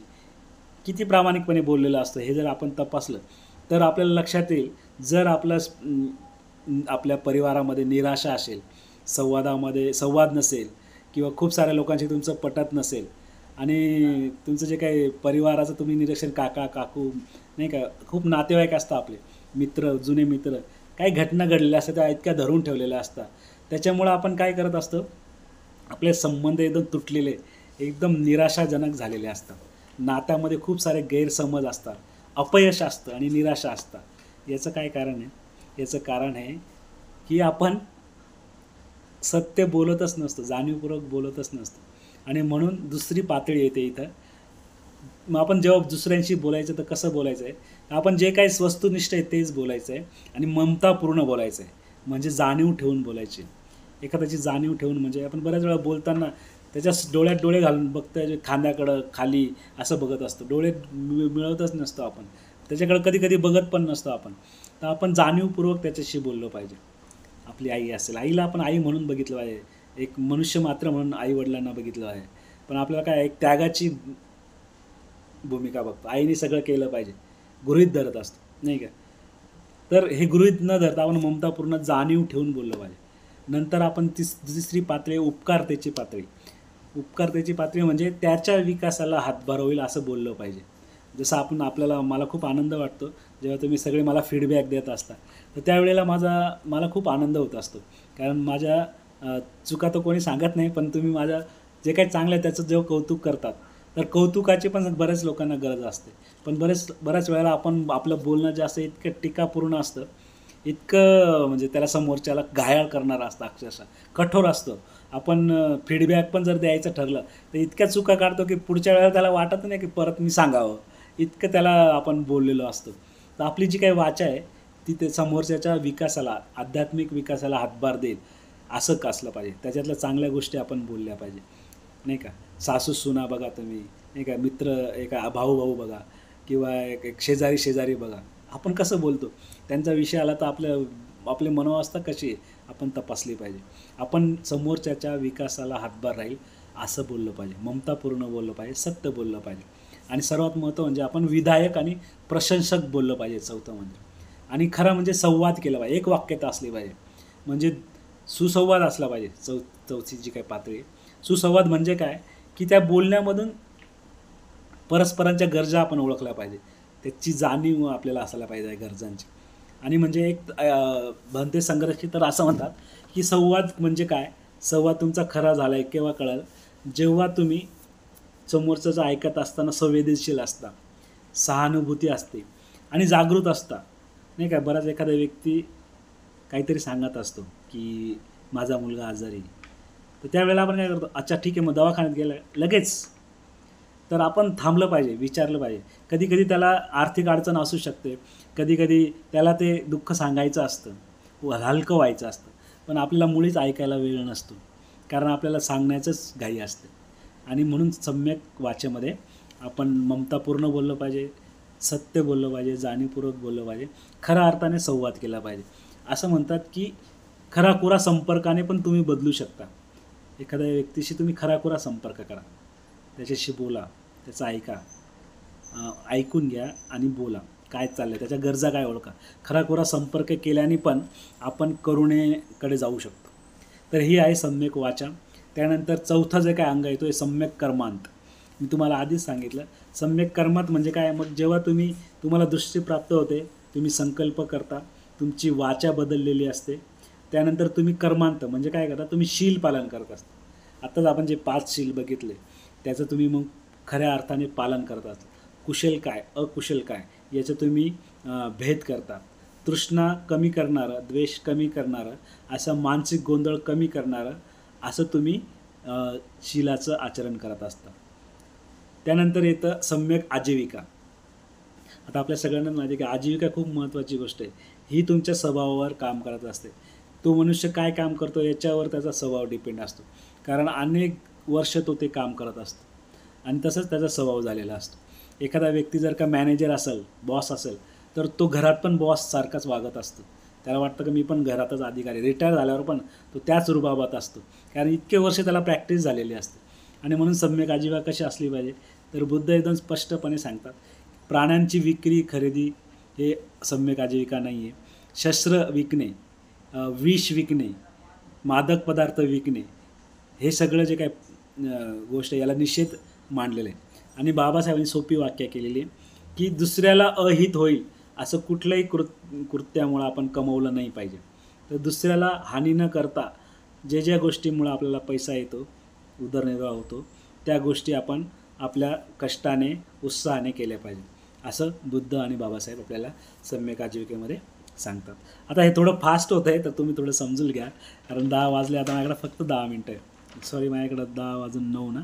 किती प्रामाणिकपणे बोललेलं असतं हे जर आपण तपासलं तर आपल्याला लक्षात येईल. जर आपल्या परिवारामध्ये निराशा असेल, संवाद नसेल किंवा खूप साऱ्या लोकांशी तुमचं पटत नसेल आणि तुमचं जे काही परिवाराचं तुम्ही निरीक्षण काका, काकू नाही का, खूप नातेवाईक असतात आपले मित्र, जुने मित्र, काही घटना घडलेल्या असतात त्या इतक्या धरून ठेवलेल्या असतात. त्याच्यामुळं आपण काय करत असतो, आपले संबंध एकदम तुटलेले, एकदम निराशाजनक झालेले असतात. नात्यामध्ये खूप सारे गैरसमज असतात, अपयश असतं आणि निराशा असतात. याचं काय कारण आहे? याचं कारण आहे की आपण सत्य बोलतच नसतो, जाणीवपूर्वक बोलतच नसतो. आणि म्हणून दुसरी पातळी येते इथं. मग आपण जेव्हा दुसऱ्यांशी बोलायचं तर कसं बोलायचं आहे? आपण जे काही वस्तुनिष्ठ आहे तेच बोलायचं आहे आणि ममतापूर्ण बोलायचं आहे. म्हणजे जाणीव ठेवून बोलायची. एखाद्याची जाणीव ठेवून म्हणजे आपण बऱ्याच वेळा बोलताना त्याच्या डोळ्यात डोळे घालून बघतोय, खांद्याकडं खाली असं बघत असतो. डोळे मिळवतच नसतो आपण. त्याच्याकडे कधी कधी बघत पण नसतो आपण. तर आपण जाणीवपूर्वक त्याच्याशी बोललो पाहिजे. आपली आई असेल, आईला आपण आई म्हणून बघितलं पाहिजे. एक मनुष्य मात्र म्हणून आई-वडिलांना बघितलं आहे. पण आपल्याला काय एक त्यागाची भूमिका बघतो. आईने सगळं केलं पाहिजे, गृहीत धरत असतो, नाही का? तर हे गृहीत न धरता आपण ममतापूर्ण जाणीव ठेवून बोललं पाहिजे. नंतर आपण तिसरी पातळी उपकारतेची पातळी. उपकारतेची पातळी म्हणजे त्याच्या विकासाला हातभार होईल असं बोललं पाहिजे. जसं आपल्याला मला खूप आनंद वाटतो जेव्हा तुम्ही सगळे मला फीडबॅक देत असता. तर त्यावेळेला मला खूप आनंद होत असतो. कारण माझ्या चुका तर कोणी सांगत नाही, पण तुम्ही माझ्या जे काही चांगलं आहे त्याचं जेव्हा कौतुक करतात, तर कौतुकाची पण बऱ्याच लोकांना गरज असते. पण बऱ्याच वेळेला आपण आपलं बोलणं जे असतं इतकं टीकापूर्ण असतं, इतकं म्हणजे त्याला समोरच्याला घायाळ करणारं असतं, अक्षरशः कठोर असतं. आपण फीडबॅक पण जर द्यायचं ठरलं तर इतक्या चुका काढतो की पुढच्या वेळेला त्याला वाटत नाही की परत मी सांगावं, इतकं त्याला आपण बोललेलो असतो. तर आपली जी काही वाचा आहे ती ते समोरच्याच्या विकासाला, आध्यात्मिक विकासाला हातभार देईल असं असलं पाहिजे. त्याच्यातल्या चांगल्या गोष्टी आपण बोलल्या पाहिजे, नाही का? सासू-सुना बघा तुम्ही, नाही का? मित्र, एका भाऊ-भाऊ बघा किंवा एक शेजारी बघा. आपण कसं बोलतो त्यांचा विषय आला तर आपली मनोवस्था कशी आहे आपण तपासली पाहिजे. आपण समोरच्याच्या विकासाला हातभार राहील असं बोललं पाहिजे, ममतापूर्ण बोललं पाहिजे, सत्य बोललं पाहिजे. आणि सर्वात महत्त्व म्हणजे आपण विधायक आणि प्रशंसक बोललं पाहिजे. चौथं म्हणजे आणि खरं म्हणजे संवाद केला पाहिजे, एक वाक्यता असली पाहिजे. म्हणजे सुसंवाद असला पाहिजे. चौथी जी काही पातळी आहे, सुसंवाद म्हणजे काय की त्या बोलण्यामधून परस्परांच्या गरजा आपण ओळखल्या पाहिजे, त्याची जाणीव आपल्याला असायला पाहिजे गरजांची. आणि म्हणजे एक भंते संघर्षी तर असं म्हणतात की संवाद म्हणजे काय, संवाद तुमचा खरा झाला आहे केव्हा कळेल, जेव्हा तुम्ही समोरचं ऐकत असताना संवेदनशील असता, सहानुभूती असते आणि जागृत असता, नाही का? बराच एखादा व्यक्ती काहीतरी सांगत असतो की माझा मुलगा आजारी, तर त्यावेळेला आपण काय करतो, अच्छा ठीक आहे मग दवाखान्यात गेला लगेच. तर आपण थांबलं पाहिजे, विचारलं पाहिजे. कधी कधी त्याला आर्थिक अडचण असू शकते, कधी कधी त्याला ते दुःख सांगायचं असतं, हलकं व्हायचं असतं, पण आपल्याला मुळीच ऐकायला वेळ नसतो, कारण आपल्याला सांगण्याचंच घाई असते. आणि म्हणून सम्यक वाचेमध्ये आपण ममतापूर्ण बोललं पाहिजे, सत्य बोललं पाहिजे, जाणीवपूर्वक बोललं पाहिजे, खऱ्या अर्थाने संवाद केला पाहिजे. असं म्हणतात की खराखुरा संपर्काने पण तुम्ही बदलू शकता. एखाद्या व्यक्तीशी तुम्ही खराखुरा संपर्क करा, त्याच्याशी बोला, त्याचं ऐकून घ्या आणि बोला, काय चाललं आहे, त्याच्या गरजा काय ओळखा. खराखुरा संपर्क केल्याने पण आपण करुणेकडे जाऊ शकतो. तर ही आहे सम्यक वाचा. त्यानंतर चौथा जे काय अंग आहे तो आहे सम्यक कर्मांत. मी तुम्हाला आधीच सांगितलं सम्यक कर्मांत म्हणजे काय. मग जेव्हा तुम्हाला दृष्टी प्राप्त होते, तुम्ही संकल्प करता, तुमची वाचा बदललेली असते, त्यानंतर तुम्ही कर्मांत म्हणजे काय करता, तुम्ही शील पालन करत असता. आत्ताच आपण जे 5 शील बघितले त्याचं तुम्ही मग खऱ्या अर्थाने पालन करतात. कुशल काय, अकुशल काय याचं तुम्ही भेद करता. तृष्णा कमी करणारं, द्वेष कमी करणारं, असं मानसिक गोंधळ कमी करणारं असं तुम्ही शीलाचं आचरण करत असता. त्यानंतर येतं सम्यक आजीविका. आता आपल्या सगळ्यांना माहिती आहे की आजीविका खूप महत्त्वाची गोष्ट आहे. ही तुमच्या स्वभावावर काम करत असते. तो मनुष्य काय काम करतो याच्यावर त्याचा स्वभाव डिपेंड असतो. कारण अनेक वर्ष तो ते काम करत असतो आणि तसंच त्याचा स्वभाव झालेला असतो. एखादा व्यक्ती जर का मॅनेजर असेल, बॉस असेल, तर तो घरात पण बॉससारखाच वागत असतो. त्याला वाटतं की मी पण घरातच अधिकारी. रिटायर झाल्यावर पण तो त्याच रुबाबात असतो, कारण इतके वर्ष त्याला प्रॅक्टिस झालेली असते. आणि म्हणून सम्यक आजीविका कशी असली पाहिजे, तर बुद्ध एकदम स्पष्टपणे सांगतात, प्राण्यांची विक्री खरेदी हे सम्यक आजीविका नाही आहे. शस्त्र विकणे, विष विकणे, मादक पदार्थ विकणे, हे सगळं जे काय गोष्ट याला निषेध मांडलेलं आहे. आणि बाबासाहेबांनी सोपी व्याख्या केलेली आहे की दुसऱ्याला अहित होईल असं कुठल्याही कृत्यामुळं आपण कमवलं नाही पाहिजे. तर दुसऱ्याला हानी न करता ज्या गोष्टीमुळं आपल्याला पैसा येतो, उदरनिर्वाह होतो, त्या गोष्टी आपण आपल्या कष्टाने, उत्साहाने केल्या पाहिजे, असं बुद्ध आणि बाबासाहेब आपल्याला सम्यक आजीविकेमध्ये सांगतात. आता हे थोडं फास्ट होतं आहे, तर तुम्ही थोडं समजून घ्या, कारण 10 वाजले. आता माझ्याकडे फक्त 10 मिनटं आहे. सॉरी, माझ्याकडं 10 वाजून 9 ना,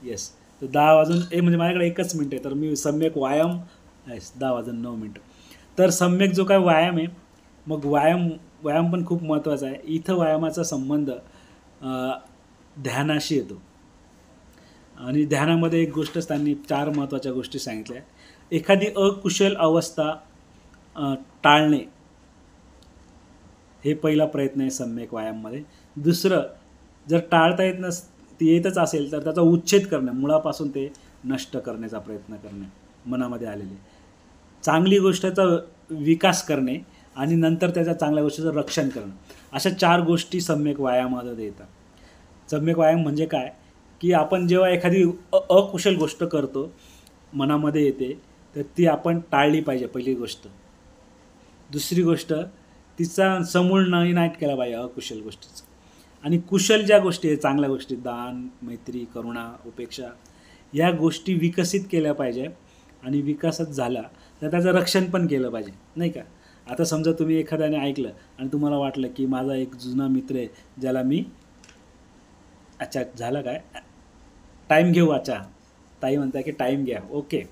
येस. तर 10 वाजून म्हणजे माझ्याकडे 1 मिनटं आहे. तर मी सम्यक व्यायाम, येस, 10 वाजून 9 मिनटं. तर सम्यक जो काय व्यायाम आहे, मग व्यायाम पण खूप महत्त्वाचा आहे. इथं व्यायामाचा संबंध ध्यानाशी येतो. आणि ध्यानामध्ये एक गोष्टच त्यांनी 4 महत्त्वाच्या गोष्टी सांगितल्या. एखादी अकुशल अवस्था टाळणे, हे पहिला प्रयत्न आहे सम्यक व्यायाममध्ये. दुसरं, जर टाळता येतच असेल तर त्याचा उच्छेद करणे, मुळापासून ते नष्ट करण्याचा प्रयत्न करणे मनामध्ये आलेले. चांगली गोष्टीचा विकास करणे आणि नंतर त्याच्या चांगल्या गोष्टीचं रक्षण करणं, अशा 4 गोष्टी सम्यक व्यायामामध्ये येतात. सम्यक व्यायाम म्हणजे काय, की आपण जेव्हा एखादी अकुशल गोष्ट करतो, मनामध्ये येते, तर ती आपण टाळली पाहिजे पहिली गोष्ट. दुसरी गोष्ट, तिचा समूळ नायनाट केला पाहिजे अकुशल गोष्टीचं. आणि कुशल ज्या गोष्टी आहेत, चांगल्या गोष्टी, दान, मैत्री, करुणा, उपेक्षा, या गोष्टी विकसित केल्या पाहिजे. आणि विकासात झाला तर त्याचं रक्षण पण केलं पाहिजे, नाही का. आता समजा तुम्ही एखाद्याने ऐकलं आणि तुम्हाला वाटलं की माझा एक जुना मित्र आहे ज्याला मी, अच्छा झालं काय, टाईम घेऊ, अच्छा ताई म्हणताय की टाईम घ्या, ओके.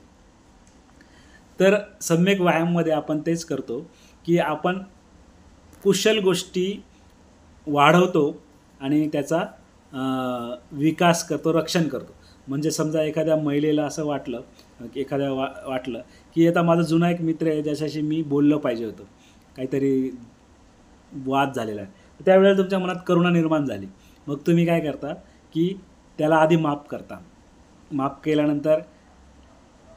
तर सम्यक व्यायाममध्ये आपण तेच करतो की आपण कुशल गोष्टी वाढवतो आणि त्याचा विकास करतो, रक्षण करतो. म्हणजे समजा एखाद्या महिलेला असं वाटलं, वाटलं की आता माझा जुना एक मित्र आहे ज्याच्याशी मी बोललं पाहिजे होतं, काहीतरी वाद झालेला आहे, त्यावेळेला तुमच्या मनात करुणा निर्माण झाली. मग तुम्ही काय करता की त्याला आधी माफ करता. माफ केल्यानंतर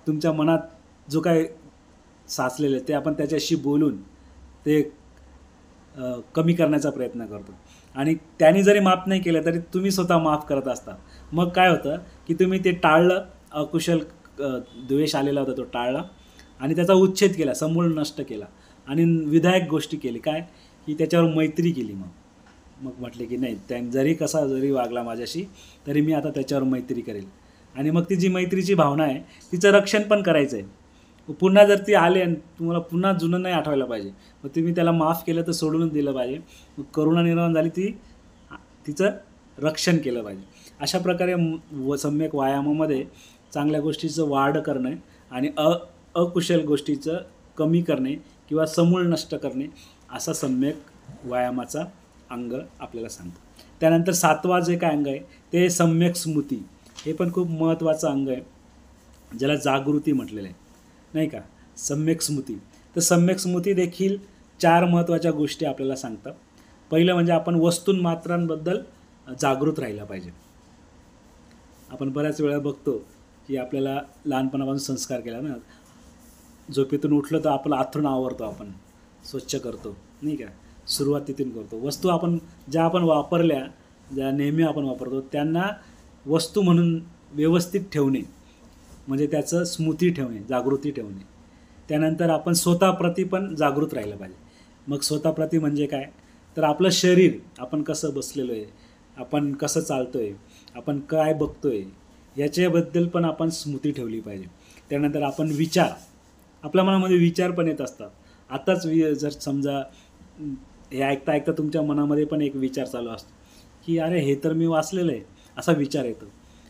तुमच्या मनात जो काय साचलेलं आहे ते आपण त्याच्याशी बोलून ते कमी करण्याचा प्रयत्न करतो. आणि त्याने जरी माफ नाही केलं तरी तुम्ही स्वतः माफ करत असता. मग काय होतं की तुम्ही ते टाळलं, अकुशल द्वेष आलेला होता तो टाळला आणि त्याचा उच्छेद केला, समूळ नष्ट केला आणि विधायक गोष्टी केली. काय की त्याच्यावर मैत्री केली. मग म्हटले की नाही, जरी कसा जरी वागला माझ्याशी तरी मी आता त्याच्यावर मैत्री करेल. आणि मग ती जी मैत्रीची भावना आहे तिचं रक्षण पण करायचं आहे. पुन्हा जर ती आले आणि तुम्हाला पुन्हा जुनं नाही आठवायला पाहिजे, मग तुम्ही त्याला माफ केलं तर सोडूनच दिलं पाहिजे. मग करुणा निर्माण झाली, तिचं रक्षण केलं पाहिजे. अशा प्रकारे सम्यक व्यायामामध्ये चांगल्या गोष्टीचं वाढ करणे आणि अकुशल गोष्टीचं कमी करणे किंवा समूळ नष्ट करणे, असा सम्यक व्यायामाचा अंग आपल्याला सांगतो. त्यानंतर 7वा जे काय अंग आहे ते सम्यक स्मृती. हे पण खूप महत्त्वाचं अंग आहे, ज्याला जागृती म्हटलेलं आहे, नाही का, सम्यक स्मृती. तर सम्यक स्मृती देखील 4 महत्त्वाच्या गोष्टी आपल्याला सांगतात. पहिलं म्हणजे आपण वस्तुमात्रांबद्दल जागृत राहिला पाहिजे. आपण बऱ्याच वेळा बघतो की आपल्याला लहानपणापासून संस्कार केला ना, झोपेतून उठलं तर आपलं आथरून आवरतो, आपण स्वच्छ करतो, नाही का, सुरुवात तिथून करतो. वस्तू ज्या आपण वापरल्या, ज्या नेहमी आपण वापरतो, त्यांना वस्तू म्हणून व्यवस्थित ठेवणे, म्हणजे त्याचं स्मृती ठेवणे, जागृती ठेवणे. त्यानंतर आपण स्वतःप्रती पण जागृत राहिलं पाहिजे. मग स्वतःप्रती म्हणजे काय, तर आपलं शरीर, आपण कसं बसलेलो आहे, आपण कसं चालतो आहे, आपण काय बघतो आहे, याच्याबद्दल पण आपण स्मृती ठेवली पाहिजे. त्यानंतर आपण विचार, आपल्या मनामध्ये विचार पण येत असतात. आताच जर समजा हे ऐकता ऐकता तुमच्या मनामध्ये पण एक विचार चालू असतो की अरे हे तर मी वाचलेलं आहे, असा विचार येतो.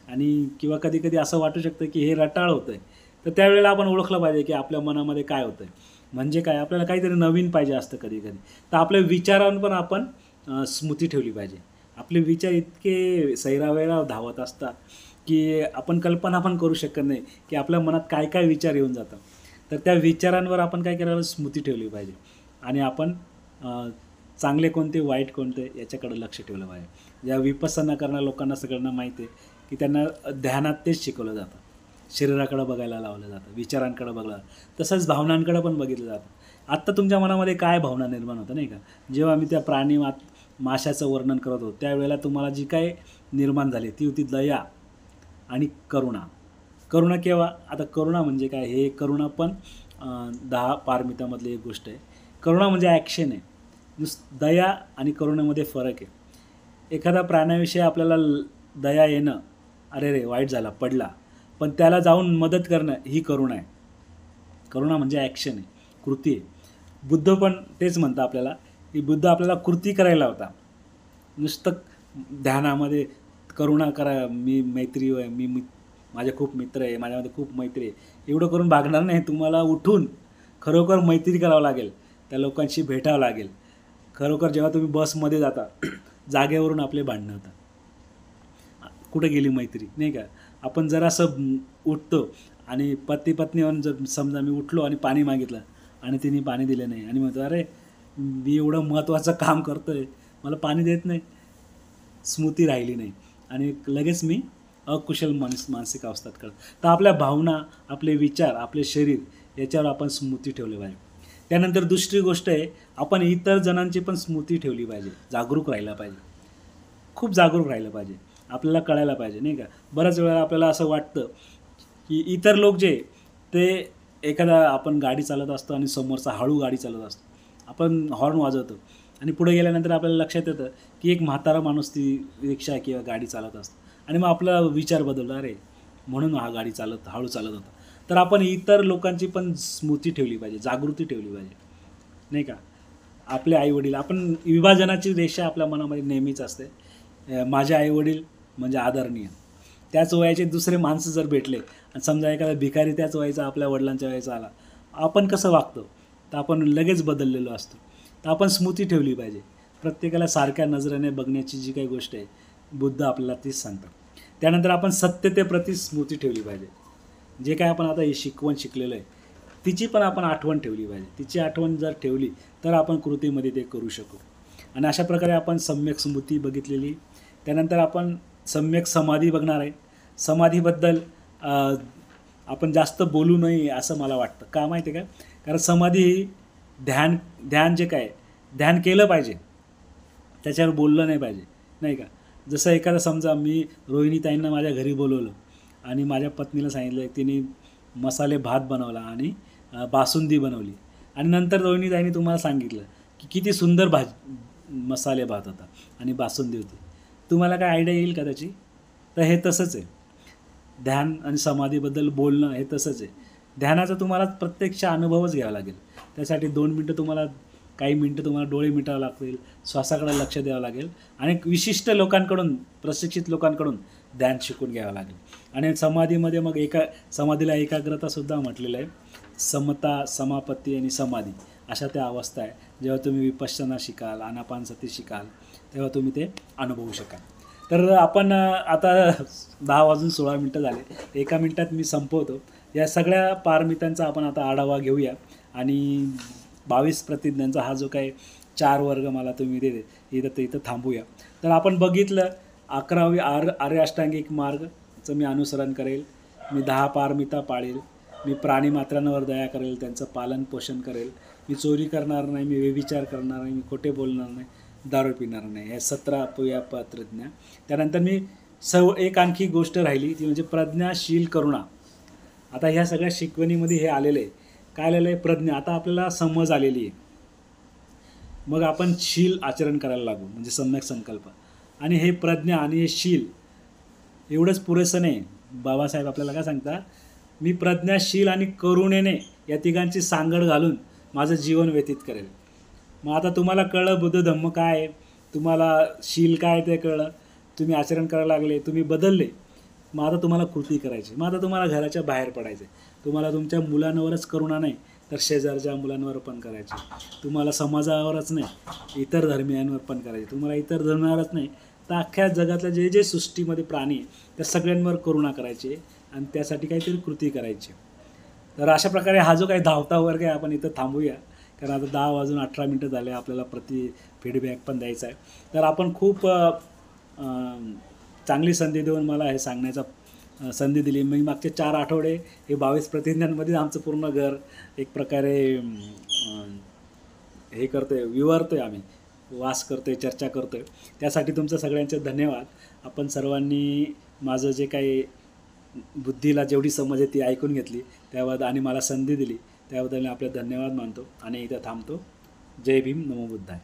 आणि किंवा कधी कधी असं वाटू शकतं की हे रटाळ होतं आहे. तर त्यावेळेला आपण ओळखलं पाहिजे की आपल्या मनामध्ये काय होतं आहे. म्हणजे काय, आपल्याला काहीतरी नवीन पाहिजे असतं कधी कधी. तर आपल्या विचारांवर पण आपण स्मृती ठेवली पाहिजे. आपले विचार इतके सैरावैरा धावत असतात की आपण कल्पना पण करू शकत नाही की आपल्या मनात काय काय विचार येऊन जातात. तर त्या विचारांवर आपण काय करायला स्मृती ठेवली पाहिजे. आणि आपण चांगले कोणते वाईट कोणते याच्याकडे लक्ष ठेवलं पाहिजे. ज्या विपස්සना करणाऱ्या लोकांना सगळ्यांना माहिती आहे की त्यांना ध्यानात तेच शिकवलं जातं. शरीराकडं बघायला लावलं जातं, विचारांकडं बघायला, तसंच भावनांकडं पण बघितलं जातं. आत्ता तुमच्या मनामध्ये काय भावना निर्माण होतं नाही का. जेव्हा मी त्या माशाचं वर्णन करत होतो त्यावेळेला तुम्हाला जी काय निर्माण झाली ती होती दया आणि करुणा. करुणा केव्हा, आता करुणा म्हणजे काय, हे करुणा पण 10 पारमितामधली एक गोष्ट आहे. करुणा म्हणजे ॲक्शन आहे. दया आणि करुणेमध्ये फरक आहे. एखादा प्राण्याविषयी आपल्याला दया येणं, अरे रे वाईट झाला पडला, पण त्याला जाऊन मदत करणं ही करुणा आहे. करुणा म्हणजे ॲक्शन आहे, कृती आहे. बुद्ध पण तेच म्हणतं आपल्याला की बुद्ध आपल्याला कृती करायला होता. नुसतं ध्यानामध्ये करुणा करा, मी मैत्री आहे, माझे खूप मित्र आहे, माझ्यामध्ये खूप मैत्री आहे, एवढं करून भागणार नाही. तुम्हाला उठून खरोखर मैत्री करावं लागेल, त्या लोकांशी भेटावं लागेल. खरोखर जेव्हा तुम्ही बसमध्ये जाता जागेवरून आपले भांडणं होतात, कुठे गेली मैत्री नाही का. आपण जरासं उठतो आणि पती पत्नी म्हणून जर समजा मी उठलो आणि पाणी मागितलं आणि तिने पाणी दिलं नाही आणि म्हणतो अरे मी एवढं महत्त्वाचं काम करतो आहे, मला पाणी देत नाही, स्मृती राहिली नाही आणि लगेच मी अकुशल मानसिक अवस्थेत कळतं. तर आपल्या भावना, आपले विचार, आपले शरीर याच्यावर आपण स्मृती ठेवली पाहिजे. त्यानंतर दुसरी गोष्ट आहे, आपण इतर जणांची पण स्मृती ठेवली पाहिजे. जागरूक राहिलं पाहिजे, खूप जागरूक राहिलं पाहिजे. आपल्याला कळायला पाहिजे नाही का. बऱ्याच वेळा आपल्याला असं वाटतं की इतर लोक जे ते एखादा आपण गाडी चालवत असतो आणि समोरचा हळू गाडी चालवत असतो, आपण हॉर्न वाजवतो आणि पुढे गेल्यानंतर आपल्याला लक्षात येतं की एक म्हातारा माणूस ती रिक्षा किंवा गाडी चालवत असतो आणि मग आपला विचार बदलला, अरे म्हणून हा गाडी हळू चालत होता. तर आपण इतर लोकांची पण स्मृती ठेवली पाहिजे, जागृती ठेवली पाहिजे नाही का. आपले आईवडील, आपण विभाजनाची रेषा आपल्या मनामध्ये नेहमीच असते. माझे आईवडील म्हणजे आदरणीय. त्याच वयाचे दुसरे माणसं जर भेटले आणि समजा एखादा भिकारी त्याच वयाचा आपल्या वडिलांच्या वयाचा आला, आपण कसं वागतो, तर आपण लगेच बदललेलो असतो. तर आपण स्मृती ठेवली पाहिजे. प्रत्येकाला सारख्या नजरेने बघण्याची जी काही गोष्ट आहे बुद्ध आपल्याला तीच सांगतात. त्यानंतर आपण सत्यतेप्रती स्मृती ठेवली पाहिजे. जे काय आपण आता हे शिकवण शिकलेलं आहे तिची पण आपण आठवण ठेवली पाहिजे. तिची आठवण जर ठेवली तर आपण कृतीमध्ये ते करू शकू. आणि अशा प्रकारे आपण सम्यक स्मृती बघितलेली. त्यानंतर आपण सम्यक समाधी बघणार आहे. समाधीबद्दल आपण जास्त बोलू नये असं मला वाटतं. का माहिती आहे का, कारण समाधी ही ध्यान जे काय ध्यान केलं पाहिजे, त्याच्यावर बोललं नाही पाहिजे नाही का. जसं एखादा समजा मी रोहिणीताईंना माझ्या घरी बोलवलं आणि माझ्या पत्नीला सांगितलं, तिने मसाले भात बनवला आणि बासुंदी बनवली आणि नंतर रोहिणीताईंनी तुम्हाला सांगितलं की किती सुंदर मसाले भात होता आणि बासुंदी होती, तुम्हाला काय आयडिया येईल का त्याची. तर हे तसंच आहे, ध्यान आणि समाधीबद्दल बोलणं हे तसंच आहे. ध्यानाचा तुम्हाला प्रत्यक्ष अनुभवच घ्यावा लागेल. त्यासाठी 2 मिनटं तुम्हाला, काही मिनटं तुम्हाला डोळे मिटावं लागतील, श्वासाकडे लक्ष द्यावं लागेल आणि विशिष्ट लोकांकडून, प्रशिक्षित लोकांकडून ध्यान शिकून घ्यावं लागेल. आणि समाधीमध्ये मग समाधीला एकाग्रतासुद्धा म्हटलेलं आहे. समता, समापत्ती आणि समाधी अशा त्या अवस्था आहे. जेव्हा तुम्ही विपश्यना शिकाल, आनापानसती शिकाल, तेव्हा तुम्ही ते अनुभवू शकाल. तर आपण आता 10:16 झाले, 1 मिनटात मी संपवतो. या सगळ्या पारमितांचा आपण आता आढावा घेऊया आणि 22 प्रतिज्ञांचा हा जो काही 4 वर्ग मला तुम्ही इथं थांबूया. तर आपण बघितलं 11वी आर्य अष्टांगिक मार्गचं मी अनुसरण करेल, मी 10 पारमिता पाळेल, मी प्राणीमात्रांवर दया करेल, त्यांचं पालन पोषण करेल, मी चोरी करणार नाही, मी व्यभिचार करणार नाही, मी खोटे बोलणार नाही, दारू पिणार नाही. हे 17 प्रतिज्ञा. त्यानंतर मी एक आणखी गोष्ट राहिली ती म्हणजे प्रज्ञाशील करुणा. आता ह्या सगळ्या शिकवणीमध्ये हे आलेलं आहे. काय आलेलं आहे, प्रज्ञा. आता आपल्याला समज आलेली आहे, मग आपण शील आचरण करायला लागू, म्हणजे सम्यक संकल्प. आणि हे प्रज्ञा आणि हे शील एवढंच पुरेसं नाही. बाबासाहेब आपल्याला काय सांगतात, मी प्रज्ञाशील आणि करुणेने या तिघांची सांगड घालून माझं जीवन व्यतीत करेल. मग आता तुम्हाला कळलं बुद्ध धम्म काय आहे, तुम्हाला शील काय ते कळलं, तुम्ही आचरण करायला लागले, तुम्ही बदलले. मग आता तुम्हाला कृती करायची. मग आता तुम्हाला घराच्या बाहेर पडायचे. तुम्हाला तुमच्या मुलांवरच करुणा नाही तर शेजारच्या मुलांवर पण करायची. तुम्हाला समाजावरच नाही इतर धर्मियांवर पण करायची. तुम्हाला इतर धर्मावरच नाही तर अख्ख्या जगातल्या जे जे सृष्टीमध्ये प्राणी आहे त्या सगळ्यांवर करुणा करायची आणि त्यासाठी काहीतरी कृती करायची. तर अशा प्रकारे हा जो काही धावता वर्ग आहे आपण इथं थांबूया, कारण आता 10 वाजून 18 मिनिटं झाले. आपल्याला फीडबॅक पण द्यायचा आहे. तर आपण खूप चांगली संधी देऊन मला हे सांगण्याचा संधी दिली. मी मागचे 4 आठवडे हे 22 प्रतिज्ञांमध्ये आमचं पूर्ण घर एक प्रकारे हे करतो आहे, विवरतो आहे, आम्ही वास करतो आहे, चर्चा करतो आहे. त्यासाठी तुमचं सगळ्यांचे धन्यवाद. आपण सर्वांनी माझं जे काही बुद्धीला जेवढी समज आहे ती ऐकून घेतली त्याबद्दल आणि मला संधी दिली त्याबद्दल मी आपले धन्यवाद मानतो आणि इथं थांबतो. जय भीम, नमो बुद्धाय.